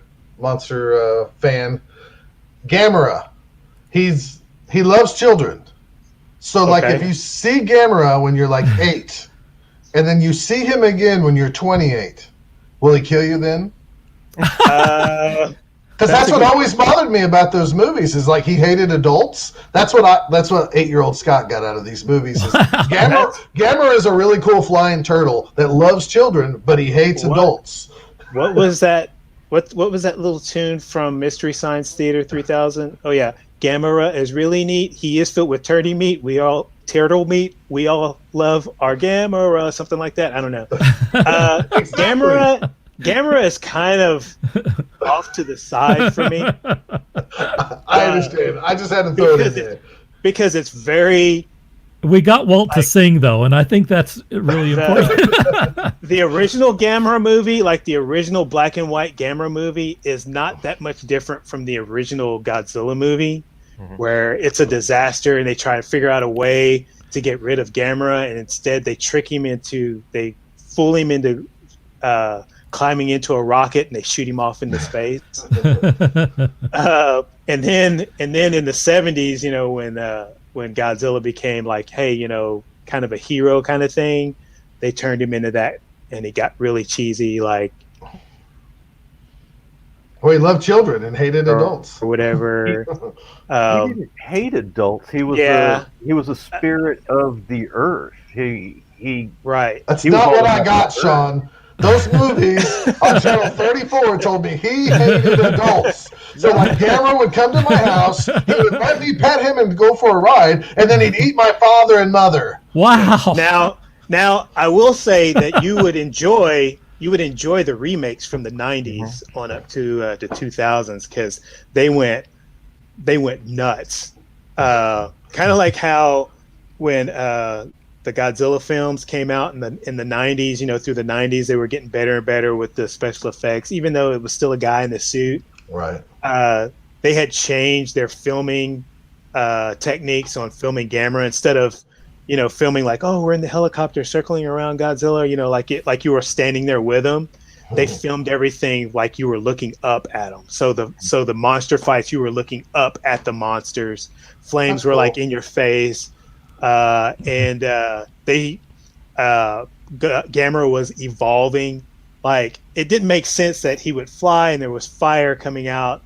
fan. Gamera, he loves children. So, like, if you see Gamera when you're like 8, and then you see him again when you're 28, will he kill you then? Because that's what always bothered me about those movies is like he hated adults. That's what 8-year-old Scott got out of these movies. Is Gamera is a really cool flying turtle that loves children, but he hates adults. What was that? What was that little tune from Mystery Science Theater 3000? Oh yeah. Gamera is really neat. He is filled with turtle meat. We all love our Gamera. Something like that. I don't know. Gamera is kind of off to the side for me. I understand. I just had to throw it in there because it's very. We got Walt to sing though, and I think that's really important. The original Gamera movie, like the original black and white Gamera movie, is not that much different from the original Godzilla movie, where it's a disaster and they try to figure out a way to get rid of Gamera, and instead they fool him into climbing into a rocket and they shoot him off into space. And then in the 70s, when Godzilla became like, hey, kind of a hero kind of thing, they turned him into that, and he got really cheesy, like. Well, he loved children and hated adults or whatever. He didn't hate adults. He was a spirit of the earth. Right. That's not what I got, Shawn. Those movies on Channel 34 told me he hated adults. So when Gamera would come to my house, he would let me pet him and go for a ride, and then he'd eat my father and mother. Wow. Now I will say that you would enjoy the remakes from the 90s on up to the 2000s because they went nuts. Kind of like how when the Godzilla films came out in the 90s, through the 90s, they were getting better and better with the special effects, even though it was still a guy in the suit. Right. They had changed their filming techniques on filming Gamera. Instead of, filming like, oh, we're in the helicopter circling around Godzilla, like you were standing there with him. They filmed everything like you were looking up at them. So the monster fights, you were looking up at the monsters. Flames were like in your face, and Gamera was evolving. Like, it didn't make sense that he would fly and there was fire coming out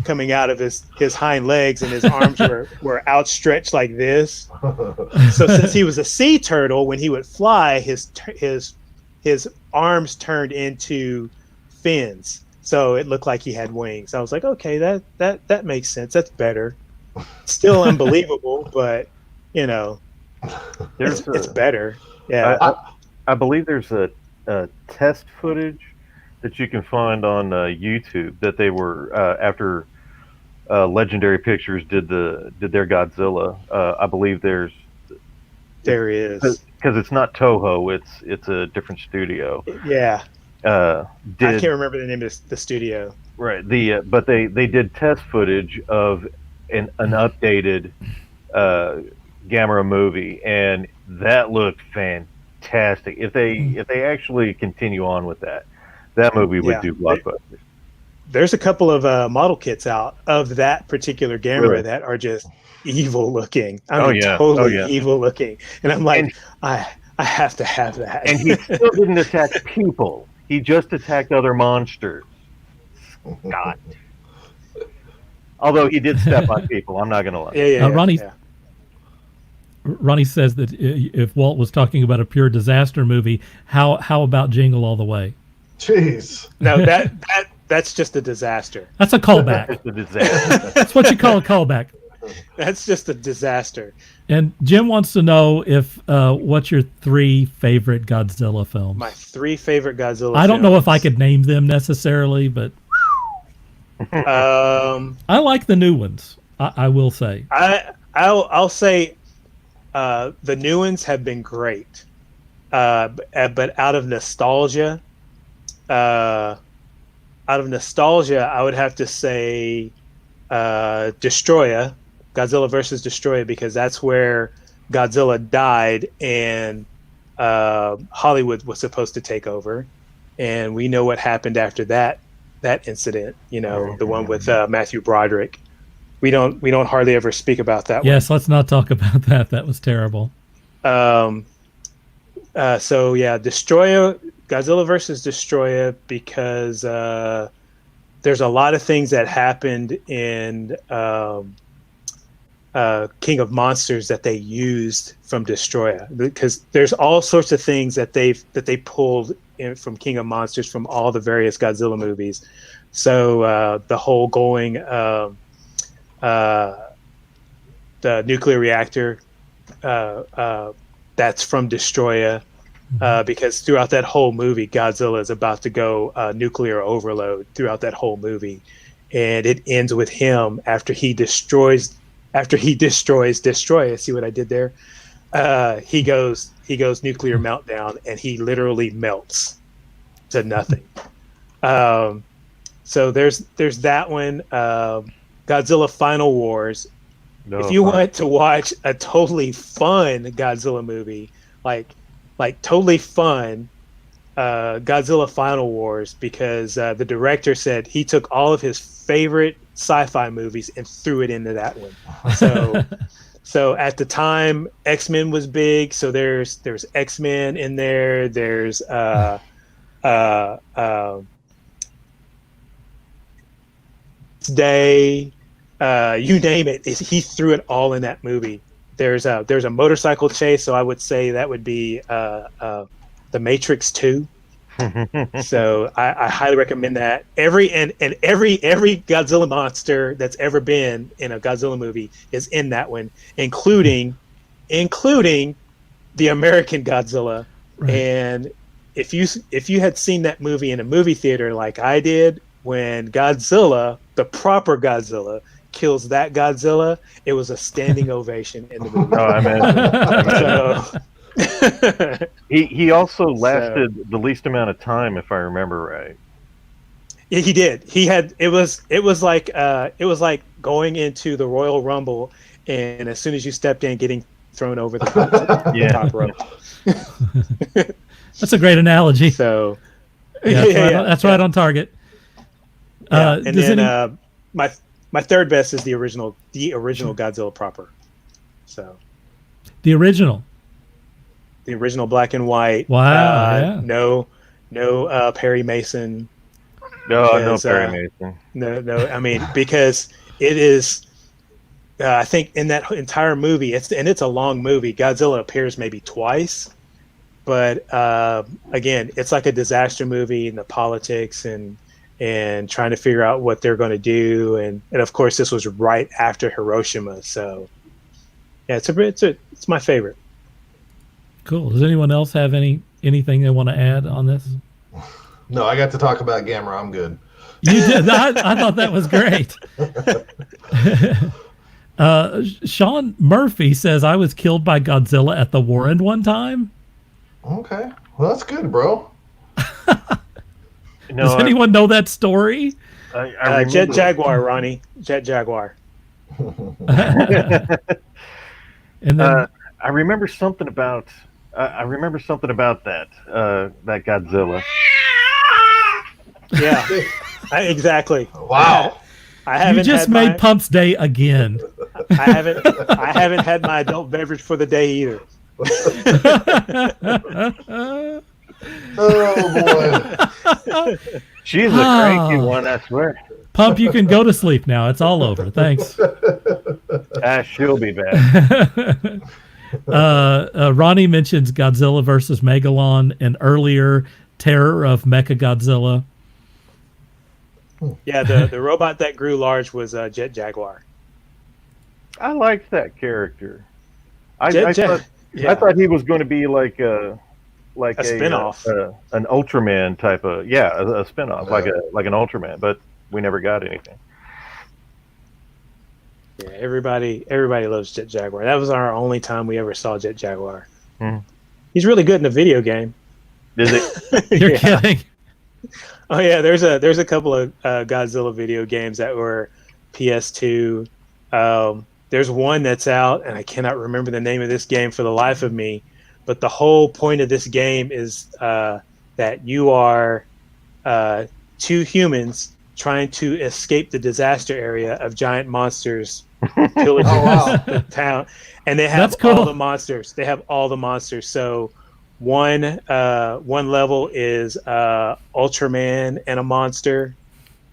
of his hind legs, and his arms were outstretched like this. So since he was a sea turtle, when he would fly, his arms turned into fins, so it looked like he had wings. I was like, okay, that makes sense. That's better. Still unbelievable, but it's better. Yeah. I believe there's a test footage that you can find on YouTube that they were after Legendary Pictures did their Godzilla. I believe there is, because it's not Toho, it's a different studio. Yeah. I can't remember the name of the studio. Right. But they did test footage of an updated Gamera movie, and that looked fantastic. If they actually continue on with that movie would do blockbusters. There's a couple of model kits out of that particular Gamera that are just evil looking. Totally evil looking. And I'm like, I have to have that. And he still didn't attack people. He just attacked other monsters. God. Although he did step on people, I'm not going to lie. Yeah. Ronnie says that if Walt was talking about a pure disaster movie, how about Jingle All the Way? Jeez. No, that's just a disaster. That's a callback. It's a disaster. That's what you call a callback. That's just a disaster. And Jim wants to know if what's your 3 favorite Godzilla films? My 3 favorite Godzilla I don't know if I could name them necessarily, but I like the new ones. I will say. I'll say the new ones have been great, but out of nostalgia, I would have to say Destroyer, Godzilla versus Destroyer, because that's where Godzilla died and Hollywood was supposed to take over, and we know what happened after that incident. The one with Matthew Broderick. We don't hardly ever speak about that. Yes, let's not talk about that. That was terrible. So yeah, Destroyer, Godzilla versus Destroyer, because there's a lot of things that happened in King of Monsters that they used from Destroyer, because there's all sorts of things that they pulled in from King of Monsters from all the various Godzilla movies. So the whole going the nuclear reactor, that's from Destroyer, because throughout that whole movie, Godzilla is about to go nuclear overload throughout that whole movie, and it ends with him after he destroys Destroyer. See what I did there? He goes nuclear meltdown, and he literally melts to nothing. So there's that one. Godzilla Final Wars. If you want to watch a totally fun Godzilla movie, like totally fun, Godzilla Final Wars, because the director said he took all of his favorite sci-fi movies and threw it into that one. So at the time, X-Men was big. So there's X-Men in there. There's Day, you name it. He threw it all in that movie. There's a motorcycle chase, so I would say that would be The Matrix 2. So I highly recommend that. Every Godzilla monster that's ever been in a Godzilla movie is in that one, including the American Godzilla. Right. And if you had seen that movie in a movie theater like I did, when Godzilla, the proper Godzilla, kills that Godzilla, it was a standing ovation in the movie. Oh, I imagine. He also lasted the least amount of time, if I remember right. He did. It was like going into the Royal Rumble, and as soon as you stepped in, getting thrown over the top rope. That's a great analogy. So, that's right on target. And then my third best is the original Godzilla proper. So, the original black and white. Wow. No Perry Mason. No Perry Mason. No. I mean, because it is. I think in that entire movie, it's a long movie. Godzilla appears maybe twice, but again, it's like a disaster movie and the politics and trying to figure out what they're going to do, and of course, this was right after Hiroshima, so yeah, it's my favorite. Cool. Does anyone else have anything they want to add on this? No, I got to talk about Gamera. I'm good. You did. I thought that was great. Shawn Murphy says, I was killed by Godzilla at the Warren one time. Okay. Well, that's good, bro. Does anyone know that story? Jet Jaguar, Ronnie. Jet Jaguar. And then I remember something about that Godzilla. Yeah, exactly. Wow. I haven't. You just made Pump's day again. I haven't had my adult beverage for the day either. Oh boy. She's a cranky one, I swear. Pump, you can go to sleep now. It's all over. Thanks. She'll be back. Ronnie mentions Godzilla versus Megalon and earlier Terror of Mechagodzilla. Yeah, the robot that grew large was Jet Jaguar. I liked that character. I thought he was going to be like a spinoff, an Ultraman type of a spinoff, like an Ultraman, but we never got anything. Yeah, everybody loves Jet Jaguar. That was our only time we ever saw Jet Jaguar. He's really good in a video game. Is it? You're kidding. Oh yeah, there's a couple of Godzilla video games that were PS2. There's one that's out, and I cannot remember the name of this game for the life of me. But the whole point of this game is that you are two humans trying to escape the disaster area of giant monsters pillaging the town, and they have all the monsters. They have all the monsters. So one level is Ultraman and a monster.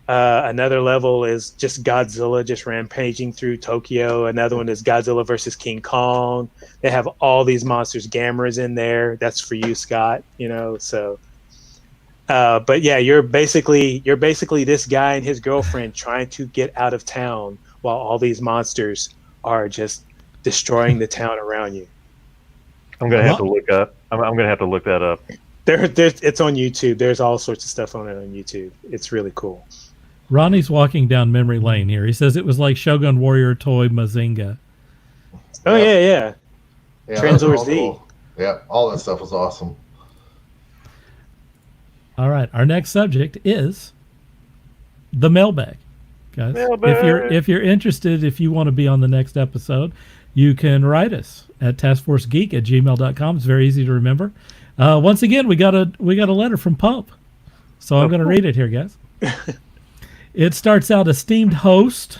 Another level is just Godzilla just rampaging through Tokyo. Another one is Godzilla versus King Kong. They have all these monsters. Gamera's in there. That's for you, Scott. So. But yeah, you're basically this guy and his girlfriend trying to get out of town while all these monsters are just destroying the town around you. I'm gonna have to look up. I'm gonna have to look that up. It's on YouTube. There's all sorts of stuff on it on YouTube. It's really cool. Ronnie's walking down memory lane here. He says it was like Shogun Warrior Toy Mazinga. Oh yeah. Transformers D. Cool. Yeah, all that stuff was awesome. All right, our next subject is the mailbag, guys. If you're interested, if you want to be on the next episode, you can write us at taskforcegeek@gmail.com. It's very easy to remember. Once again, we got a letter from Pump, so I'm going to read it here, guys. It starts out, esteemed host,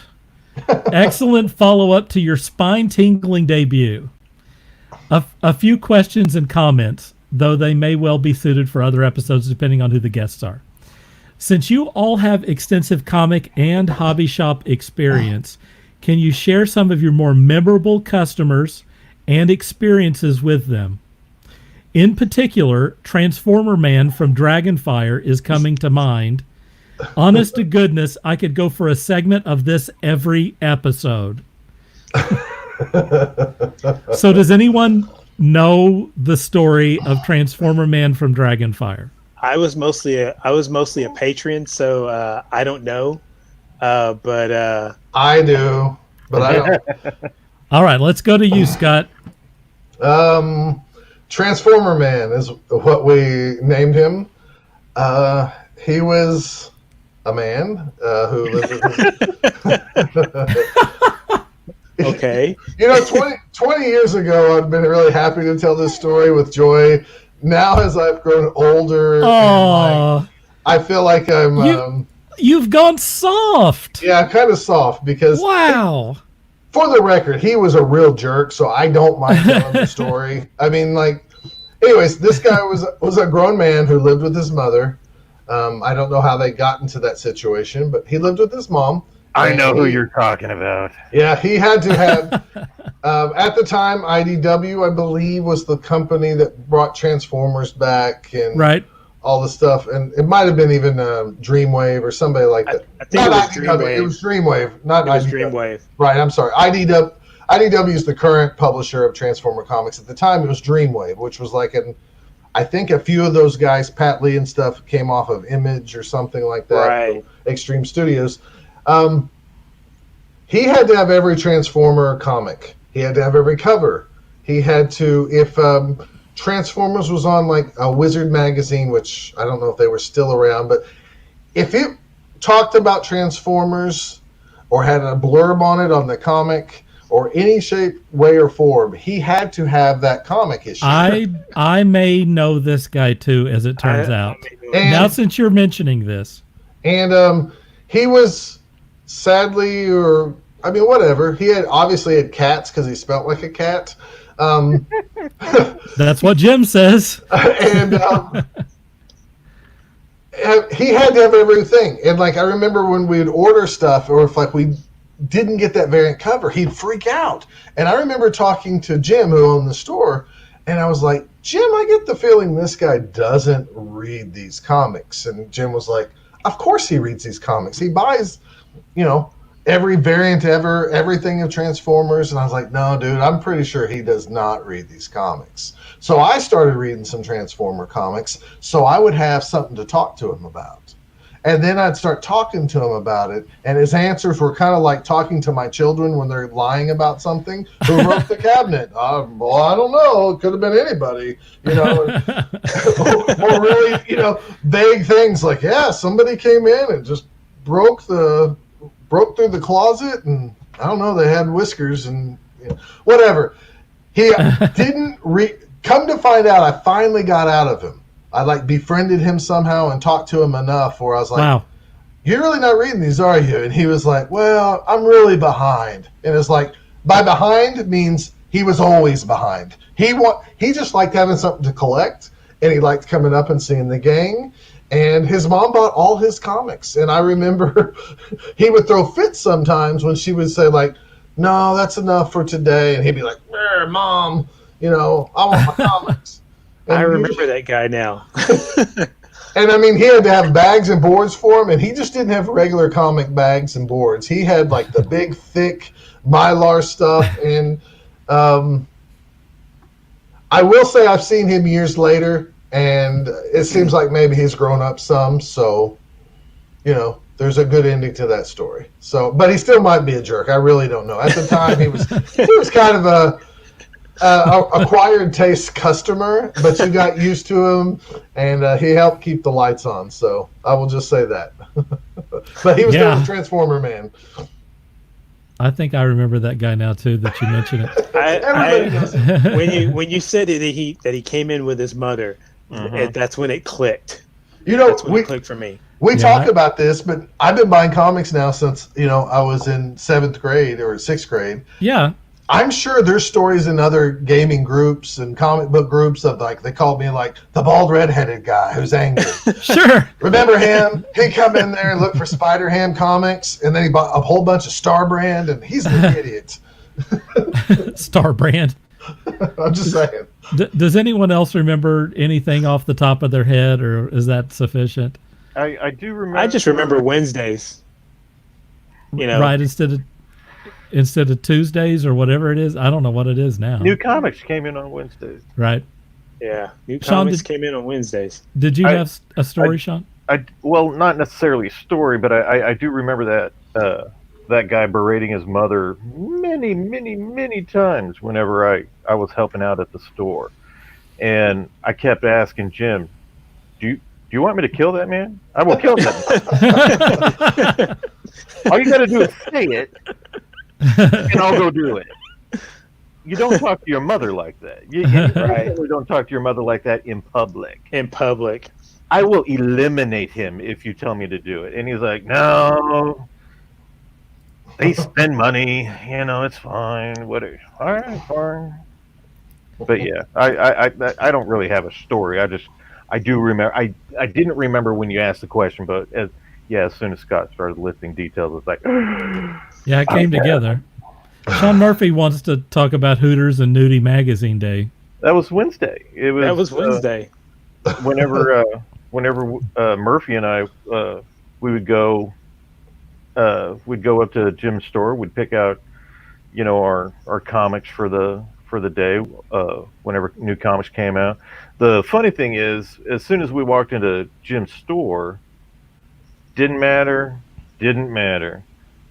excellent follow-up to your spine-tingling debut. A few questions and comments, though they may well be suited for other episodes depending on who the guests are. Since you all have extensive comic and hobby shop experience, can you share some of your more memorable customers and experiences with them? In particular, Transformer Man from Dragonfire is coming to mind. Honest to goodness, I could go for a segment of this every episode. So does anyone know the story of Transformer Man from Dragonfire? I was mostly a patron, so I don't know. But I do, but I don't. All right, let's go to you, Scott. Transformer Man is what we named him. He was a man who lived with his... Okay. 20 years ago, I'd been really happy to tell this story with joy. Now, as I've grown older, and I feel like you've gone soft. Yeah, kind of soft because. Wow. For the record, he was a real jerk, so I don't mind telling the story. I mean, anyways, this guy was a grown man who lived with his mother. I don't know how they got into that situation, but he lived with his mom. I know who you're talking about. Yeah, he had to have, at the time, IDW, I believe, was the company that brought Transformers back and all the stuff. And it might have been even Dreamwave or somebody like that. I think it was Dreamwave. It was Dreamwave, not it was IDW. Dreamwave. Right, I'm sorry. IDW is the current publisher of Transformer comics. At the time, it was Dreamwave, which was I think a few of those guys, Pat Lee and stuff, came off of Image or something like that. Right. Extreme Studios. He had to have every Transformer comic. He had to have every cover. He had to, if Transformers was on a Wizard magazine, which I don't know if they were still around, but if it talked about Transformers or had a blurb on it on the comic or any shape, way, or form, he had to have that comic issue. I may know this guy too, as it turns out. Now, since you're mentioning this. And he was sadly, whatever. He obviously had cats because he smelled like a cat. That's what Jim says. And he had to have everything. And I remember when we'd order stuff, or if we didn't get that variant cover, he'd freak out. And I remember talking to Jim, who owned the store, and I was like, Jim, I get the feeling this guy doesn't read these comics. And Jim was like, of course he reads these comics. He buys, every variant ever, everything of Transformers. And I was like, no, dude, I'm pretty sure he does not read these comics. So I started reading some Transformer comics so I would have something to talk to him about. And then I'd start talking to him about it. And his answers were kind of like talking to my children when they're lying about something. Who wrote the cabinet? Well, I don't know. It could have been anybody, or really, vague things like, yeah, somebody came in and just broke through the closet, and I don't know, they had whiskers and whatever. He didn't come to find out, I finally got out of him. I befriended him somehow and talked to him enough where I was like, wow, you're really not reading these, are you? And he was like, well, I'm really behind. And it's by behind means he was always behind. He just liked having something to collect, and he liked coming up and seeing the gang. And his mom bought all his comics. And I remember he would throw fits sometimes when she would say, no, that's enough for today. And he'd be like, Mom, I want my comics. And I remember that guy now. And he had to have bags and boards for him. And he just didn't have regular comic bags and boards. He had the big, thick Mylar stuff. And I will say I've seen him years later. And it seems like maybe he's grown up some, so, there's a good ending to that story. So, but he still might be a jerk. I really don't know. At the time, he was kind of a acquired taste customer, but you got used to him, and he helped keep the lights on. So I will just say that. But he was still a Transformer man. I think I remember that guy now too. That you mentioned it. Everybody knows it. When you said that he came in with his mother. Mm-hmm. That's when it clicked. That's when it clicked for me. We talk about this, but I've been buying comics now since I was in 7th grade or 6th grade. Yeah, I'm sure there's stories in other gaming groups and comic book groups of they called me the bald redheaded guy who's angry. Sure. Remember him? He'd come in there and look for Spider-Ham comics, and then he bought a whole bunch of Star Brand, and he's an idiot. Star Brand. I'm just saying. Does anyone else remember anything off the top of their head, or is that sufficient? I do remember. I just remember Wednesdays. Right, instead of Tuesdays or whatever it is. I don't know what it is now. New comics came in on Wednesdays. Right. Yeah, new comics came in on Wednesdays. Did you have a story, Shawn? Well, not necessarily a story, but I do remember that guy berating his mother many, many, many times whenever I was helping out at the store. And I kept asking Jim, do you want me to kill that man? I will kill that man. All you got to do is say it, and I'll go do it. You don't talk to your mother like that. You don't talk to your mother like that in public. In public. I will eliminate him if you tell me to do it. And he's like, no, they spend money. You know, it's fine. Whatever. All right, fine. But yeah, I don't really have a story. I do remember. I didn't remember when you asked the question, but as soon as Scott started listing details, it's like, yeah, it came together. Sean Murphy wants to talk about Hooters and Nudie Magazine Day. That was Wednesday. That was Wednesday. Whenever Murphy and I we would go we'd go up to Jim's store, we'd pick out our comics for the day whenever new comics came out. The funny thing is, as soon as we walked into Jim's store, didn't matter.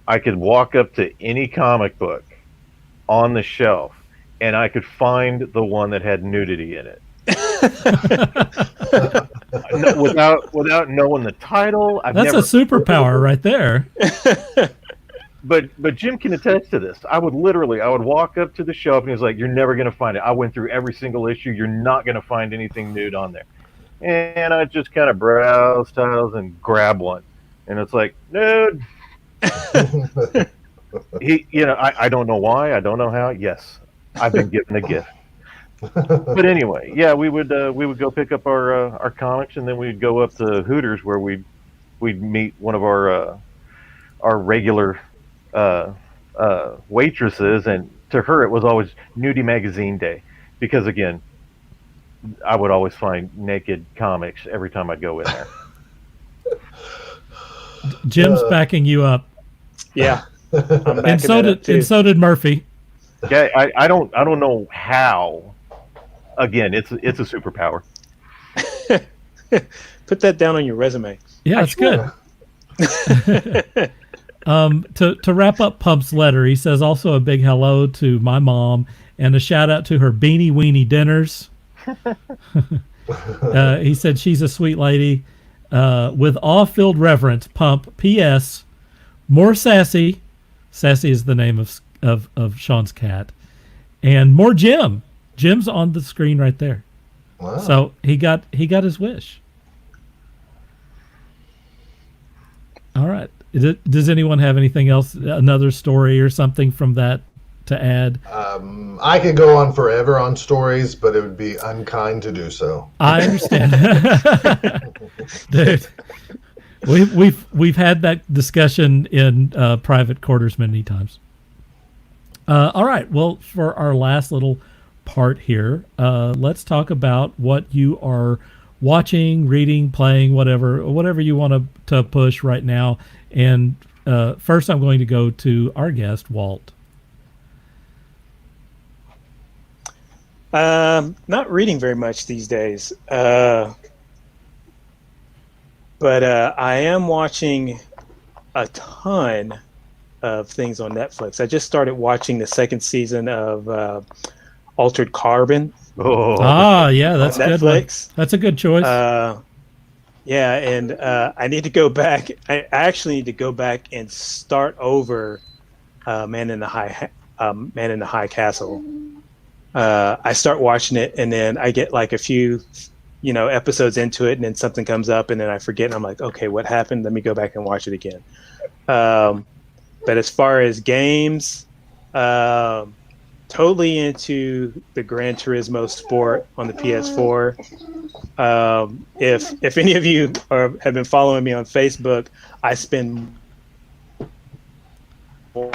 I could walk up to any comic book on the shelf and I could find the one that had nudity in it. without knowing the title. That's a superpower right there. But Jim can attest to this. I would walk up to the shelf and he's like, "You're never going to find it. I went through every single issue. You're not going to find anything nude on there." And I just kind of browse titles and grab one, and it's like, nude. I don't know why. I don't know how. Yes, I've been given a gift. But anyway, yeah, we would go pick up our comics, and then we'd go up to Hooters where we'd meet one of our regular waitresses, and to her it was always Nudie Magazine Day, because again, I would always find naked comics every time I'd go in there. Jim's backing you up. Yeah, and so did Murphy. Yeah, I don't know how. Again, it's a superpower. Put that down on your resume. Yeah, it's good. To wrap up Pump's letter, he says also a big hello to my mom and a shout out to her Beanie Weenie dinners. He said she's a sweet lady. With awe-filled reverence, Pump. P.S. More sassy. Sassy is the name of Sean's cat. And more Jim. Jim's on the screen right there. Wow. So he got his wish. All right. Does anyone have anything else, another story or something from that to add? I could go on forever on stories, but it would be unkind to do so. I understand. Dude, we've had that discussion in private quarters many times. All right. Well, for our last little part here, let's talk about what you are watching, reading, playing, whatever you want to push right now. And first, I'm going to go to our guest, Walt. Not reading very much these days, but I am watching a ton of things on Netflix. I just started watching the second season of Altered Carbon. Yeah, that's on good. Netflix. That's a good choice. Yeah, and I need to go back. I actually need to go back and start over Man in the High Castle. I start watching it, and then I get like a few, episodes into it, and then something comes up, and then I forget, and I'm like, okay, what happened? Let me go back and watch it again. But as far as games, totally into the Gran Turismo Sport on the PS4. If any of you have been following me on Facebook, I spend. Say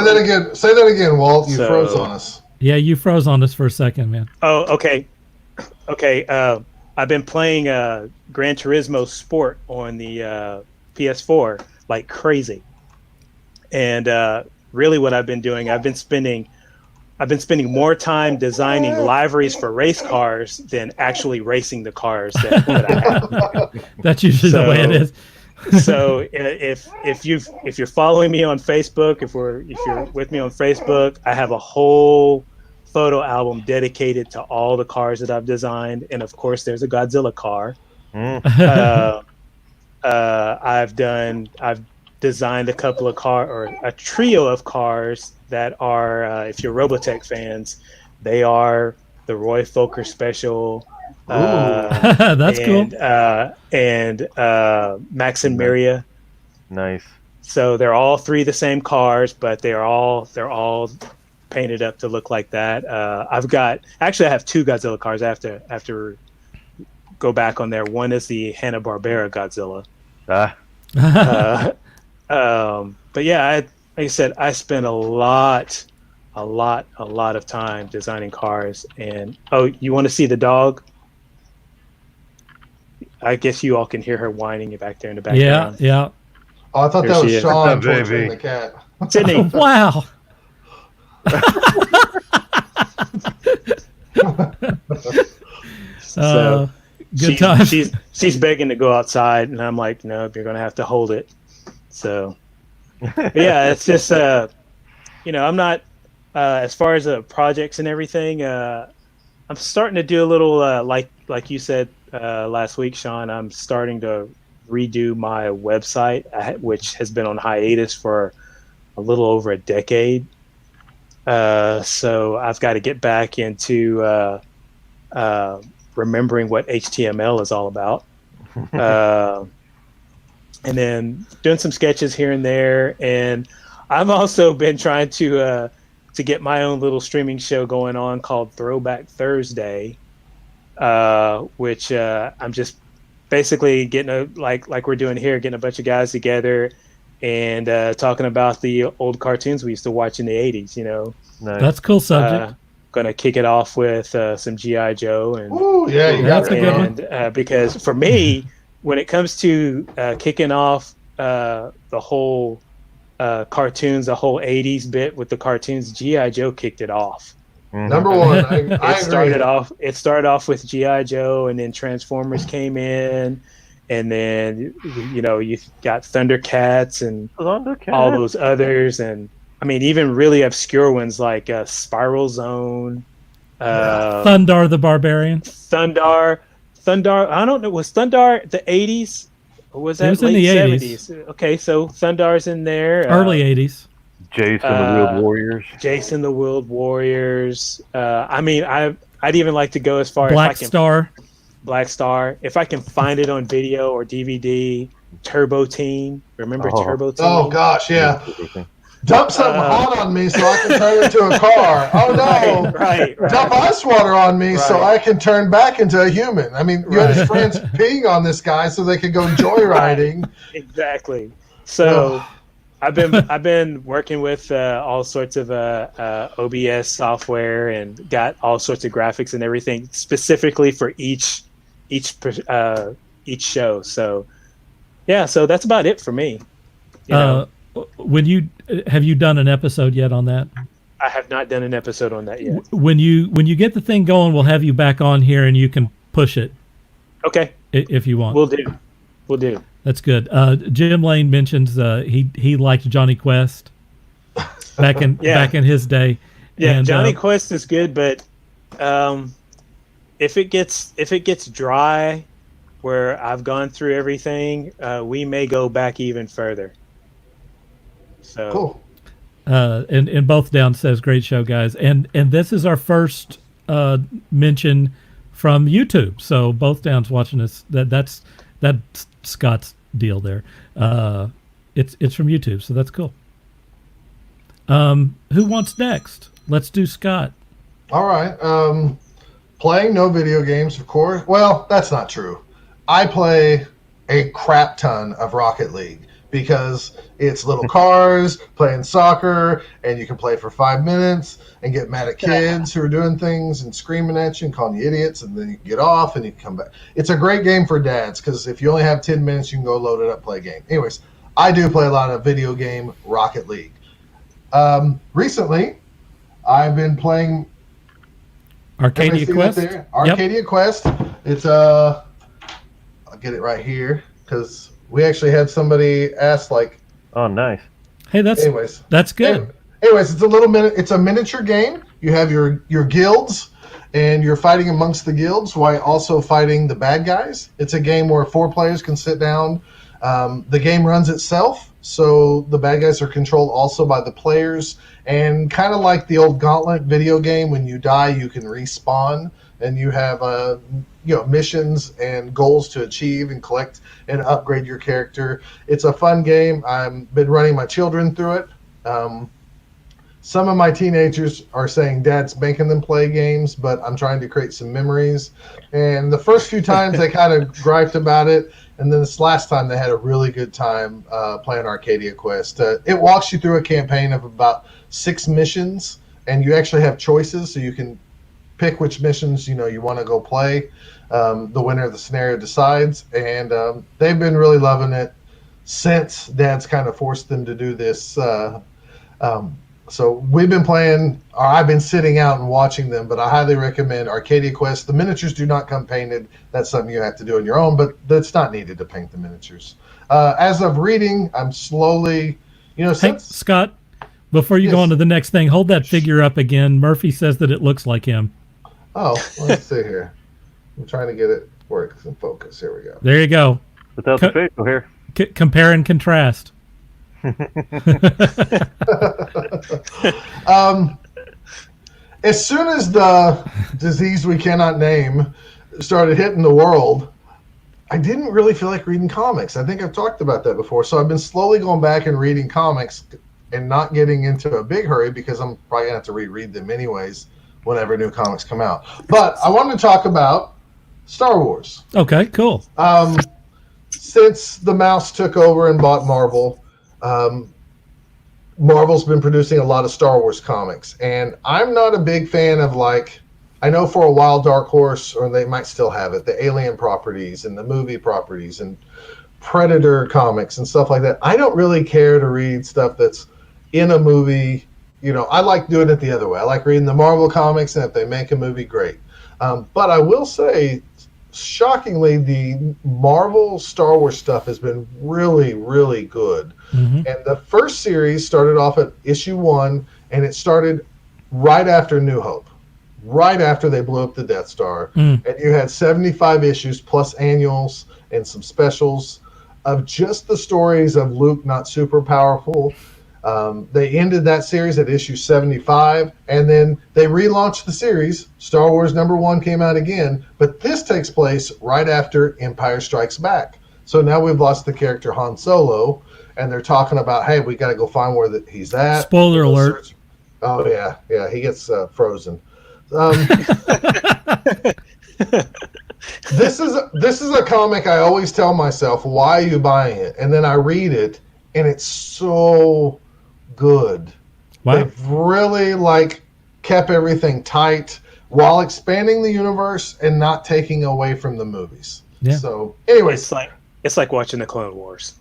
that again, Walt. You froze on us. Yeah, you froze on us for a second, man. Oh, okay. I've been playing Gran Turismo Sport on the PS4 like crazy, and really, what I've been doing, I've been spending more time designing liveries for race cars than actually racing the cars that I have. That's usually the way it is. So if you're following me on Facebook, if you're with me on Facebook, I have a whole photo album dedicated to all the cars that I've designed, and of course, there's a Godzilla car. I've designed a couple of a trio of cars that are, if you're Robotech fans, they are the Roy Fokker Special. That's cool. And Max and Miria. Nice. So they're all three the same cars, but they're all painted up to look like that. I have two Godzilla cars. I have to go back on there. One is the Hanna-Barbera Godzilla. But yeah, like I said, I spent a lot of time designing cars. And you want to see the dog? I guess you all can hear her whining back there in the background. Yeah. Oh, I thought There that was she is. Shawn Baby. torturing the cat. Sydney. Wow. So good time. She's begging to go outside, and I'm like, no, you're going to have to hold it. So, but yeah, it's just, I'm not, as far as projects and everything, I'm starting to do a little, like you said last week, Shawn, I'm starting to redo my website, which has been on hiatus for a little over a decade. So I've got to get back into remembering what HTML is all about. And then doing some sketches here and there. And I've also been trying to get my own little streaming show going on called Throwback Thursday, which I'm just basically getting like we're doing here, getting a bunch of guys together and talking about the old cartoons we used to watch in the 80s, Nice. That's a cool subject. Gonna kick it off with some G.I. Joe and Ooh, yeah, you got That's a good one. and because for me, when it comes to kicking off the whole cartoons, the whole 80s bit with the cartoons, G.I. Joe kicked it off. Number one, I agree. It started off with G.I. Joe, and then Transformers came in, and then you got Thundercats and all those others, and I mean even really obscure ones like Spiral Zone, Thundar the Barbarian. Thundar. I don't know. Was Thundar the 80s? Or was that It was late in the 70s? Okay, so Thundar's in there. Early 80s. Jason the Wheeled Warriors. Jason the Wheeled Warriors. I mean, I'd even like to go as far Black as Star. Black Star. If I can find it on video or DVD, Turbo Teen. Remember Turbo Teen? Oh gosh, yeah. Dump something hot on me so I can turn into a car. Oh no! Right. Dump ice water on me so I can turn back into a human. I mean, you had his friends peeing on this guy so they could go joyriding. Exactly. So I've been working with all sorts of OBS software and got all sorts of graphics and everything specifically for each show. So yeah, so that's about it for me. Have you done an episode yet on that? I have not done an episode on that yet. When you get the thing going, we'll have you back on here and you can push it. Okay. If you want. We'll do. That's good. Jim Lane mentions he liked Johnny Quest back in his day. Yeah, and, Johnny Quest is good, but if it gets dry, where I've gone through everything, we may go back even further. So Cool. And Both Down says great show, guys. And this is our first mention from YouTube. So Both Down's watching us. That's Scott's deal there. It's from YouTube, so that's cool. Who wants next? Let's do Scott. All right. Playing no video games, of course. Well, that's not true. I play a crap ton of Rocket League because it's little cars playing soccer, and you can play for 5 minutes and get mad at kids who are doing things and screaming at you and calling you idiots, and then you can get off and you can come back. It's a great game for dads because if you only have 10 minutes, you can go load it up, play a game. Anyways, I do play a lot of video game Rocket League. Recently, I've been playing Arcadia Quest. Arcadia Quest. It's I'll get it right here because we actually had somebody ask Oh, nice. Hey, that's good. Anyways, it's a miniature game. You have your guilds, and you're fighting amongst the guilds while also fighting the bad guys. It's a game where 4 players can sit down. The game runs itself. So the bad guys are controlled also by the players, and kind of like the old Gauntlet video game, when you die, you can respawn, and you have missions and goals to achieve and collect and upgrade your character. It's a fun game. I've been running my children through it. Some of my teenagers are saying Dad's making them play games, but I'm trying to create some memories. And the first few times they kind of griped about it, and then this last time they had a really good time playing Arcadia Quest. It walks you through a campaign of about 6 missions, and you actually have choices, so you can pick which missions you want to go play. The winner of the scenario decides, and they've been really loving it since Dad's kind of forced them to do this. So we've been playing, or I've been sitting out and watching them, but I highly recommend Arcadia Quest. The miniatures do not come painted. That's something you have to do on your own, but that's not needed to paint the miniatures. As of reading, I'm slowly, Hey, Scott, before you go on to the next thing, hold that figure up again. Murphy says that it looks like him. Oh, let's see here. I'm trying to get it where it's in focus. Here we go. There you go. Without the facial hair. Compare and contrast. As soon as the disease we cannot name started hitting the world, I didn't really feel like reading comics. I think I've talked about that before. So I've been slowly going back and reading comics and not getting into a big hurry, because I'm probably going to have to reread them anyways whenever new comics come out. But I wanted to talk about Star Wars. Okay, cool. Since the mouse took over and bought Marvel, Marvel's been producing a lot of Star Wars comics, and I'm not a big fan of, I know for a while Dark Horse, or they might still have it, the Alien properties and the movie properties and Predator comics and stuff like that. I don't really care to read stuff that's in a movie. I like doing it the other way. I like reading the Marvel comics, and if they make a movie, great. But I will say, shockingly, the Marvel Star Wars stuff has been really, really good. Mm-hmm. And the first series started off at issue 1, and it started right after New Hope, right after they blew up the Death Star. And you had 75 issues plus annuals and some specials of just the stories of Luke not super powerful. They ended that series at issue 75, and then they relaunched the series. Star Wars #1 came out again, but this takes place right after Empire Strikes Back. So now we've lost the character Han Solo, and they're talking about, hey, we got to go find where he's at. Spoiler alert. Oh, yeah, he gets frozen. This is a comic I always tell myself, why are you buying it? And then I read it, and it's so good. Wow. They've really kept everything tight while expanding the universe and not taking away from the movies. Yeah. So, anyways, it's like watching the Clone Wars.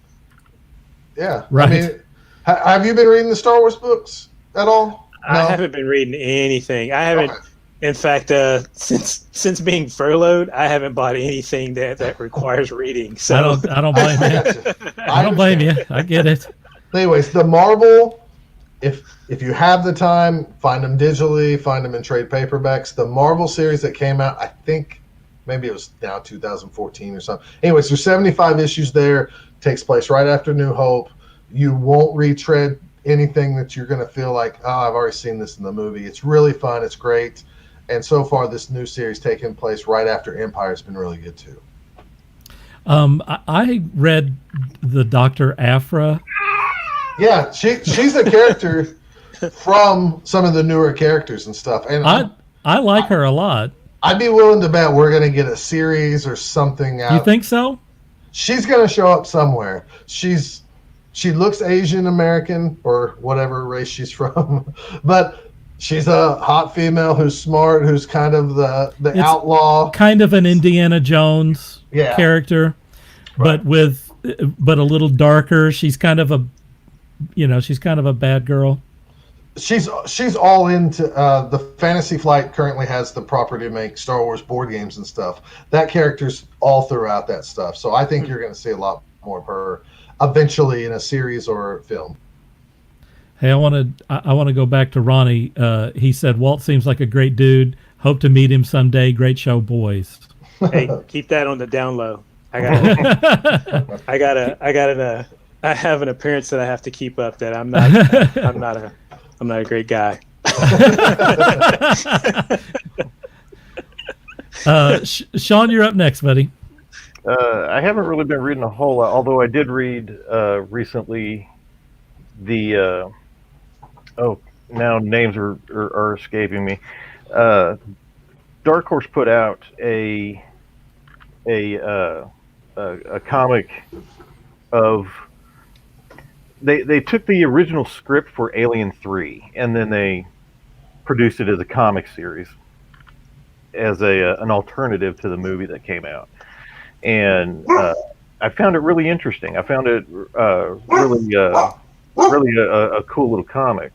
Yeah. Right. I mean, have you been reading the Star Wars books at all? No? I haven't been reading anything. I haven't. Okay. In fact, since being furloughed, I haven't bought anything that requires reading. So I don't blame you. I don't blame you. I get it. Anyways, the Marvel, if you have the time, find them digitally, find them in trade paperbacks. The Marvel series that came out, I think maybe it was now 2014 or something. Anyways, there's 75 issues there. Takes place right after New Hope. You won't retread anything that you're going to feel like, oh, I've already seen this in the movie. It's really fun. It's great. And so far, this new series taking place right after Empire has been really good too. I read the Dr. Aphra. Yeah, she's a character from some of the newer characters and stuff. And I like her a lot. I'd be willing to bet we're going to get a series or something out. You think so? She's going to show up somewhere. She looks Asian American or whatever race she's from, but she's a hot female who's smart, who's kind of the outlaw, kind of an Indiana Jones character, right. but a little darker. She's kind of a bad girl. She's all into the Fantasy Flight currently has the property to make Star Wars board games and stuff. That character's all throughout that stuff. So I think you're going to see a lot more of her eventually in a series or film. Hey, I want to go back to Ronnie. He said Walt seems like a great dude. Hope to meet him someday. Great show, boys. Hey, keep that on the down low. I got I have an appearance that I have to keep up. That I'm not a great guy. Shawn, you're up next, buddy. I haven't really been reading a whole lot, although I did read recently the now names are escaping me. Dark Horse put out a comic of they took the original script for Alien 3 and then they produced it as a comic series as an alternative to the movie that came out. And I found it really interesting. I found it really a cool little comic.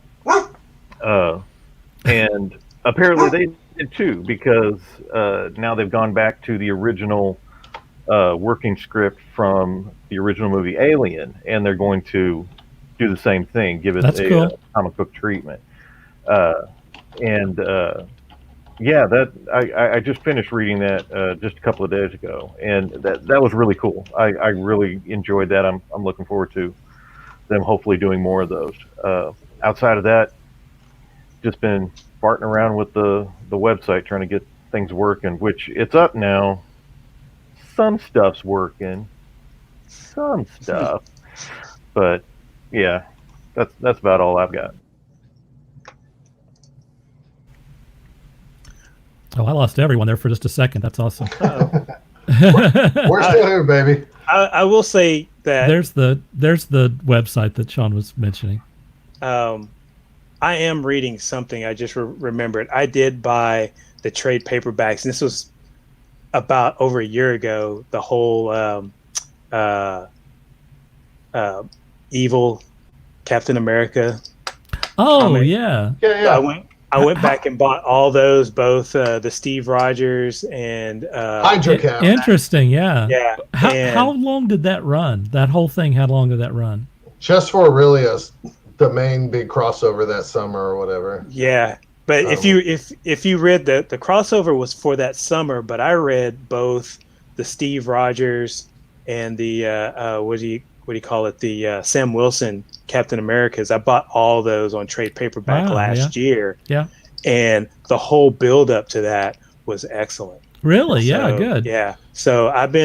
And apparently they did too, because now they've gone back to the original working script from the original movie Alien, and they're going to do the same thing, give it a comic book treatment. Yeah, I just finished reading that just a couple of days ago, and that was really cool. I really enjoyed that. I'm looking forward to them hopefully doing more of those. Outside of that, just been farting around with the website trying to get things working, which it's up now. Some stuff's working, some stuff, but yeah, that's about all I've got. Oh, I lost everyone there for just a second. That's awesome. We're still here, baby. I will say that there's the website that Shawn was mentioning. I am reading something. I just remembered. I did buy the trade paperbacks, and this was about over a year ago. The whole evil Captain America. Oh, comic. yeah. I went back and bought all those, both the Steve Rogers and Hydra Cap. Interesting, yeah. Yeah. How long did that run? That whole thing, how long did that run? Just for really the main big crossover that summer or whatever. Yeah. But if you read the crossover was for that summer, but I read both the Steve Rogers and the what do you call it, the Sam Wilson Captain Americas. I bought all those on trade paperback last year. Yeah. And the whole build up to that was excellent. Really? Yeah, good. Yeah. So I've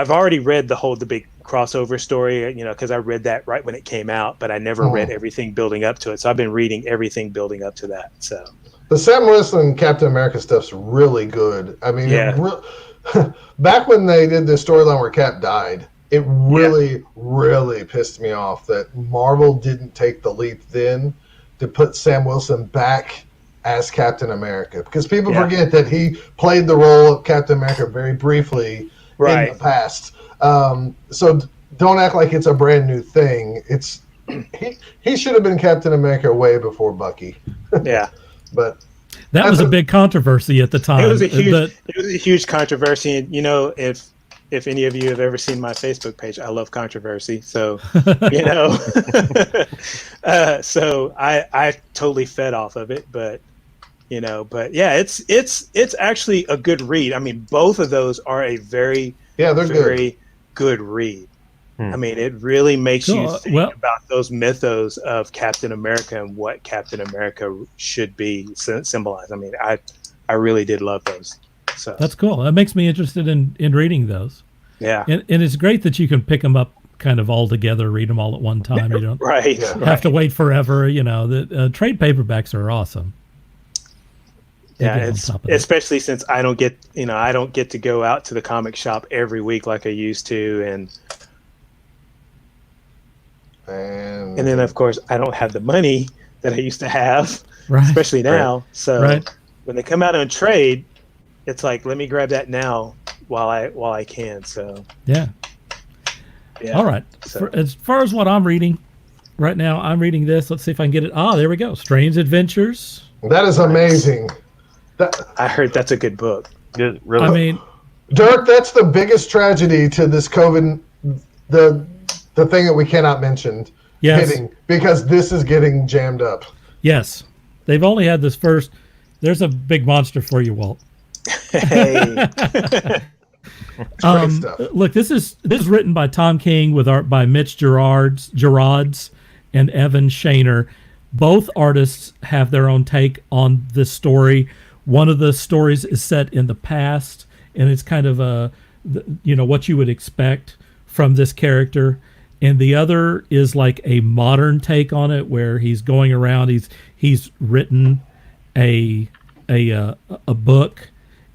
already read the big crossover story, because I read that right when it came out, but I never read everything building up to it. So I've been reading everything building up to that. So the Sam Wilson Captain America stuff's really good. I mean, back when they did the storyline where Cap died, it really pissed me off that Marvel didn't take the leap then to put Sam Wilson back as Captain America, because people forget that he played the role of Captain America very briefly in the past. So don't act like it's a brand new thing. It's he should have been Captain America way before Bucky. Yeah, but that was a big controversy at the time. It was a huge controversy, and if any of you have ever seen my Facebook page, I love controversy. So, so I totally fed off of it, but yeah, it's actually a good read. I mean, both of those are a very good read. I mean, it really makes you think about those mythos of Captain America and what Captain America should be symbolized. I mean, I really did love those. So that's cool. That makes me interested in reading those. Yeah. And it's great that you can pick them up kind of all together, read them all at one time. You don't have to wait forever. The trade paperbacks are awesome. Yeah, especially since I don't get to go out to the comic shop every week like I used to, and then of course I don't have the money that I used to have, especially now. So when they come out on trade, it's like, let me grab that now while I can. So yeah. All right. So, as far as what I'm reading right now, I'm reading this. Let's see if I can get it. There we go. Strange Adventures. That is amazing. I heard that's a good book. Really? I mean, Dirk, that's the biggest tragedy to this COVID, the thing that we cannot mention hitting, because this is getting jammed up. Yes. They've only had this first. There's a big monster for you, Walt. Hey. It's great stuff. Look, this is written by Tom King with art by Mitch Gerards and Evan Shaner. Both artists have their own take on this story. One of the stories is set in the past, and it's kind of what you would expect from this character. And the other is like a modern take on it, where he's going around. He's written a book,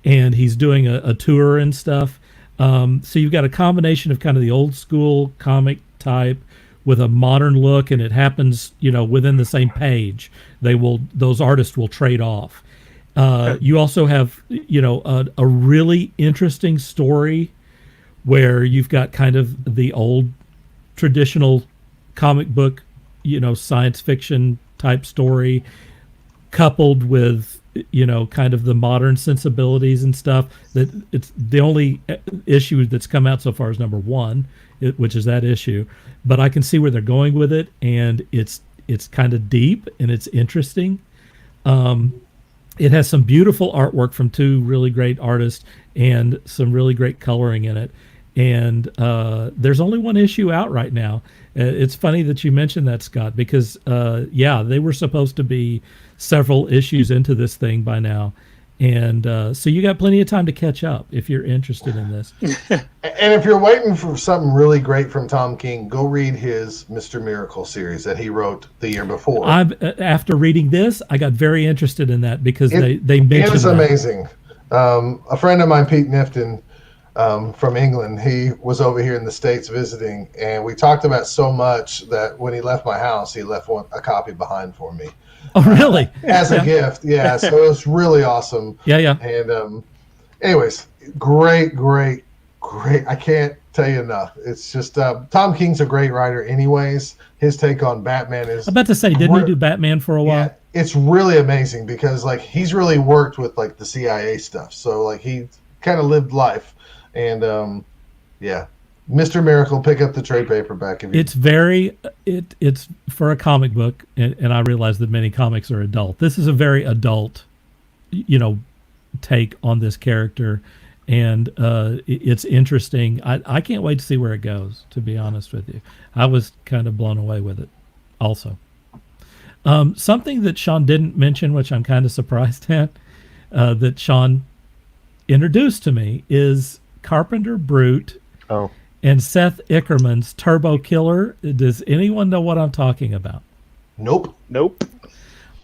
and he's doing a tour and stuff. So you've got a combination of kind of the old school comic type with a modern look, and it happens, within the same page. Those artists will trade off. You also have, a really interesting story where you've got kind of the old traditional comic book, science fiction type story coupled with, kind of the modern sensibilities and stuff. That it's the only issue that's come out so far is number 1, which is that issue. But I can see where they're going with it, and it's kind of deep and it's interesting. It has some beautiful artwork from 2 really great artists and some really great coloring in it. And there's only 1 issue out right now. It's funny that you mentioned that, Scott, because they were supposed to be several issues into this thing by now. And so you got plenty of time to catch up if you're interested in this. And if you're waiting for something really great from Tom King, go read his Mr. Miracle series that he wrote the year before. After reading this, I got very interested in that because they mentioned it was that. amazing. A friend of mine, Pete Nifton, from England, he was over here in the States visiting, and we talked about so much that when he left my house, he left a copy behind for me. Oh, really? As a gift, yeah. So it was really awesome. Yeah. And anyways, great. I can't tell you enough. It's just Tom King's a great writer anyways. His take on Batman is... I'm about to say, didn't he do Batman for a while? Yeah, it's really amazing because he's really worked with the CIA stuff. So he kind of lived life. And Mr. Miracle, pick up the trade paperback. It's for a comic book, and I realize that many comics are adult. This is a very adult, take on this character, and it's interesting. I can't wait to see where it goes, to be honest with you. I was kind of blown away with it also. Something that Shawn didn't mention, which I'm kind of surprised at, that Shawn introduced to me, is Carpenter Brute and Seth Ickerman's Turbo Killer. Does anyone know what I'm talking about? Nope.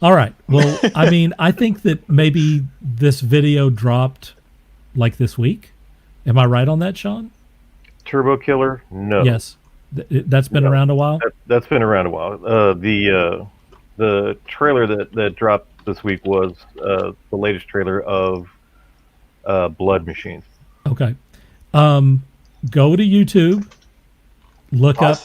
All right. Well, I mean, I think that maybe this video dropped this week. Am I right on that, Shawn? Turbo Killer? No. Yes. That's been around a while? That's been around a while. The trailer that dropped this week was the latest trailer of Blood Machines. Okay. Go to YouTube, look up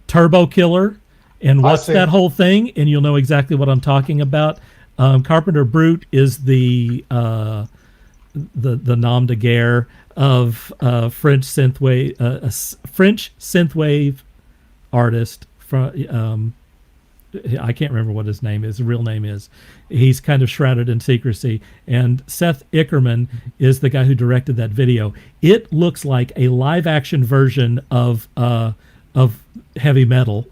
Turbo Killer, and watch that whole thing, and you'll know exactly what I'm talking about. Carpenter Brute is the nom de guerre of French synthwave artist from. I can't remember what his name is. The real name is. He's kind of shrouded in secrecy. And Seth Ickerman is the guy who directed that video. It looks like a live-action version of heavy metal,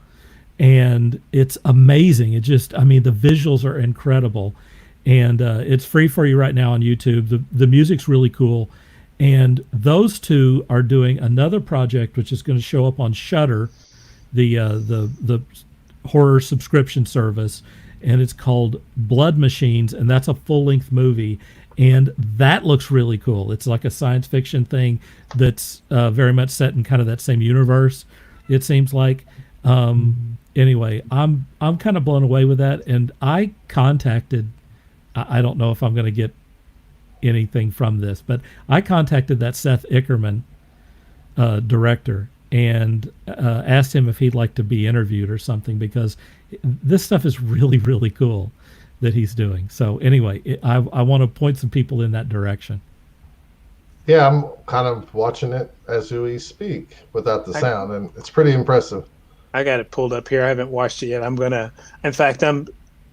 and it's amazing. The visuals are incredible, and it's free for you right now on YouTube. The music's really cool, and those 2 are doing another project which is going to show up on Shudder, the horror subscription service, and it's called Blood Machines, and that's a full-length movie, and that looks really cool. It's like a science fiction thing that's very much set in kind of that same universe, it seems like. Anyway, I'm kind of blown away with that, and I don't know if I'm going to get anything from this, but I contacted that Seth Ickerman director and asked him if he'd like to be interviewed or something, because this stuff is really, really cool that he's doing. So anyway, I want to point some people in that direction. Yeah, I'm kind of watching it as we speak without the sound, and it's pretty impressive. I got it pulled up here. I haven't watched it yet. In fact, I'm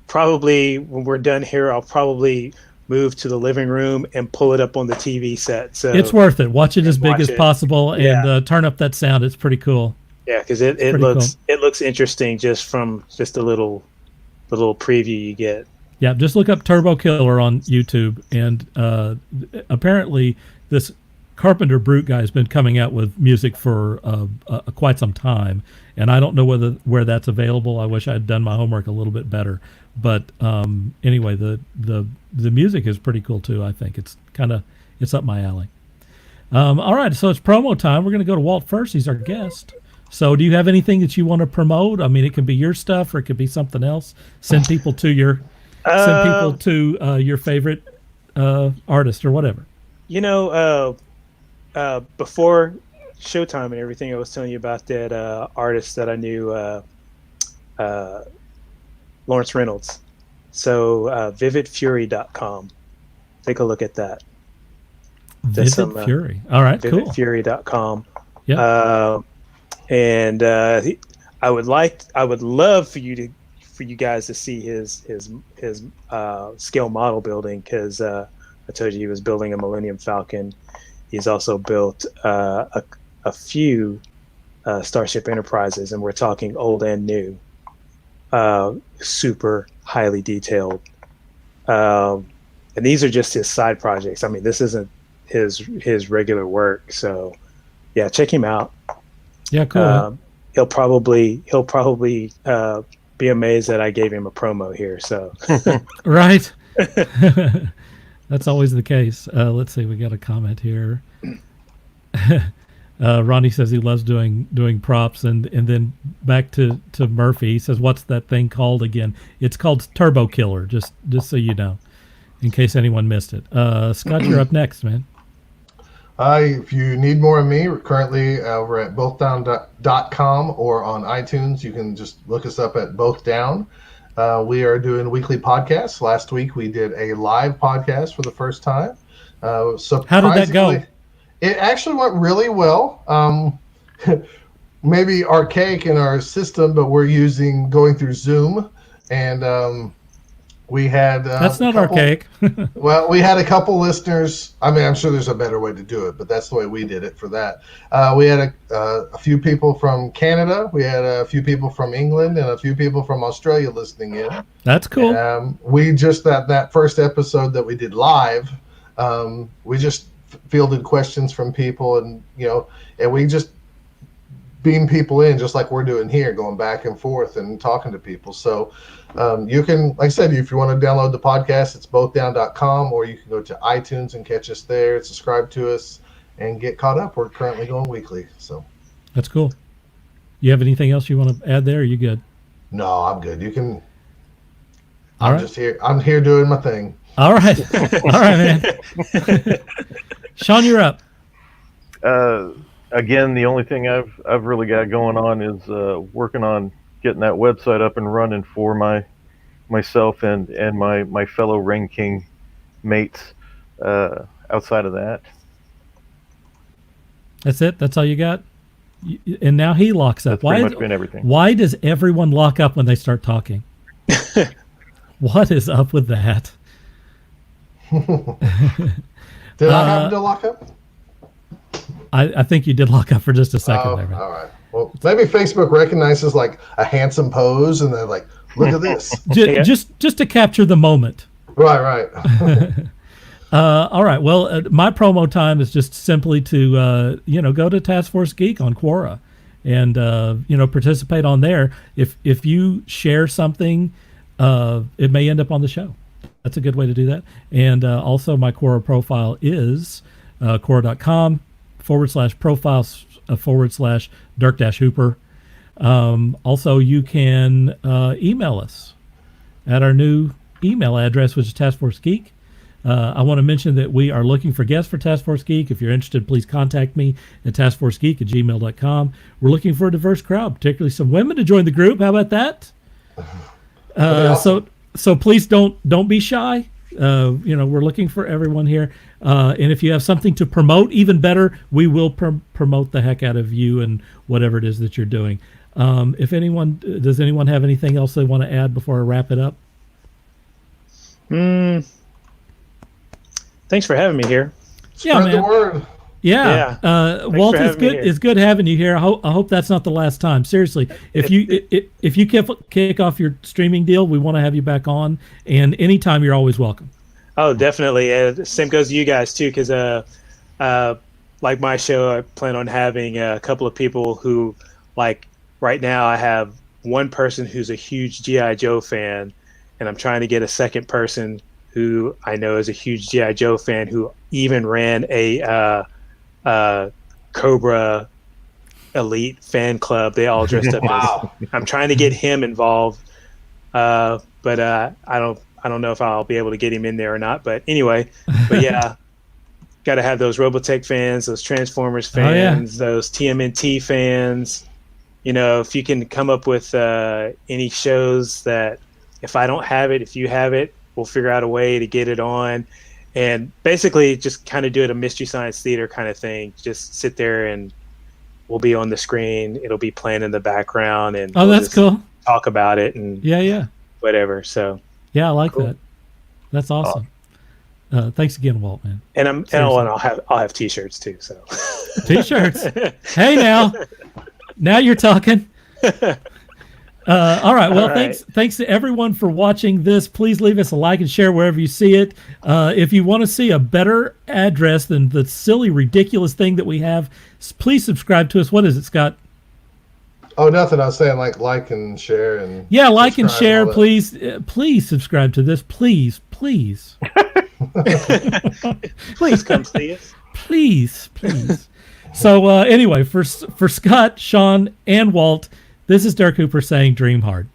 probably, when we're done here, I'll probably move to the living room and pull it up on the TV set. So It's worth it. Watch it as big as it. possible and turn up that sound. It's pretty cool. Yeah, because it looks interesting just from just the little preview you get. Yeah, just look up Turbo Killer on YouTube, and apparently this Carpenter Brute guy has been coming out with music for quite some time, and I don't know where that's available. I wish I had done my homework a little bit better, but anyway, the music is pretty cool too. I think it's up my alley. All right, so it's promo time. We're going to go to Walt first. He's our guest. So, do you have anything that you want to promote? I mean, it can be your stuff, or it could be something else. Send people to your favorite artist or whatever. Before Showtime and everything, I was telling you about that artist that I knew, Lawrence Reynolds. So vividfury.com. Take a look at that. Vivid Fury. All right, cool. Vividfury.com. Yeah. And I would love for you guys to see his scale model building, because I told you he was building a Millennium Falcon. He's also built a few Starship Enterprises, and we're talking old and new, super highly detailed. And these are just his side projects. I mean, this isn't his regular work. So, yeah, check him out. Yeah, cool. He'll probably be amazed that I gave him a promo here. So, right. That's always the case. Let's see. We got a comment here. Ronnie says he loves doing props, and then back to Murphy. He says, "What's that thing called again?" It's called Turbo Killer. Just so you know, in case anyone missed it. Scott, you're up next, man. If you need more of me, we're currently over at bothdown.com or on iTunes. You can just look us up at Both Down. We are doing weekly podcasts. Last week we did a live podcast for the first time. How did that go? It actually went really well. Maybe archaic in our system, but we're going through Zoom, and we had that's not archaic. Well, we had a couple listeners. I mean, I'm sure there's a better way to do it, but that's the way we did it for that. We had a few people from Canada. We had a few people from England and a few people from Australia listening in. That's cool. We just that first episode that we did live, we just fielded questions from people, and we just beam people in just like we're doing here, going back and forth and talking to people. So you can, like I said, if you want to download the podcast, it's bothdown.com, or you can go to iTunes and catch us there, subscribe to us, and get caught up. We're currently going weekly. So that's cool. You have anything else you want to add there? Or are you good? No, I'm good. You can. I'm just here. I'm here doing my thing. All right. All right, man. Shawn, you're up. Again, the only thing I've really got going on is working on getting that website up and running for myself and my fellow Ring King mates. Outside of that, that's it. That's all you got. And now he locks up. That's pretty much been everything. Why does everyone lock up when they start talking? What is up with that? Did I happen to lock up? I think you did lock up for just a second there. Man. All right. Well, maybe Facebook recognizes like a handsome pose, and they're like, "Look at this." just to capture the moment. Right. All right. Well, my promo time is just simply to go to Taskforce Geek on Quora, and participate on there. If you share something, it may end up on the show. That's a good way to do that. And also, my Quora profile is Quora.com/profiles/Dirk-Hooper. Also, you can email us at our new email address, which is Taskforce Geek. I want to mention that we are looking for guests for Taskforce Geek. If you're interested, please contact me at taskforcegeek@gmail.com. We're looking for a diverse crowd, particularly some women to join the group. How about that? So please don't be shy. We're looking for everyone here. And if you have something to promote, even better, we will promote the heck out of you and whatever it is that you're doing. Does anyone have anything else they want to add before I wrap it up? Thanks for having me here. Spread the man. word. Yeah, Walt, it's good having you here. I hope that's not the last time. Seriously, if you kick off your streaming deal, we want to have you back on. And anytime, you're always welcome. Oh, definitely. Same goes to you guys too, because like my show, I plan on having a couple of people who, like right now, I have one person who's a huge G.I. Joe fan, and I'm trying to get a second person who I know is a huge G.I. Joe fan who even ran a Cobra Elite fan club. They all dressed up. Wow. I'm trying to get him involved, but I don't know if I'll be able to get him in there or not. But anyway, yeah, got to have those Robotech fans, those Transformers fans, those TMNT fans. You know, if you can come up with any shows that, if I don't have it, if you have it, we'll figure out a way to get it on. And basically just kind of do it a Mystery Science Theater kind of thing. Just sit there and we'll be on the screen. It'll be playing in the background. And That's cool. Talk about it and whatever. So yeah, I like that. That's awesome. Thanks again, Walt, man. And I'll have T-shirts too. So T-shirts. Hey, now you're talking. All right. Well, thanks to everyone for watching this. Please leave us a like and share wherever you see it. If you want to see a better address than the silly, ridiculous thing that we have, please subscribe to us. What is it, Scott? Oh, nothing. I was saying like and share and like and share. Please, please subscribe to this. Please. Please come see us. Please. So anyway, for Scott, Shawn, and Walt, this is Dirk Hooper saying dream hard.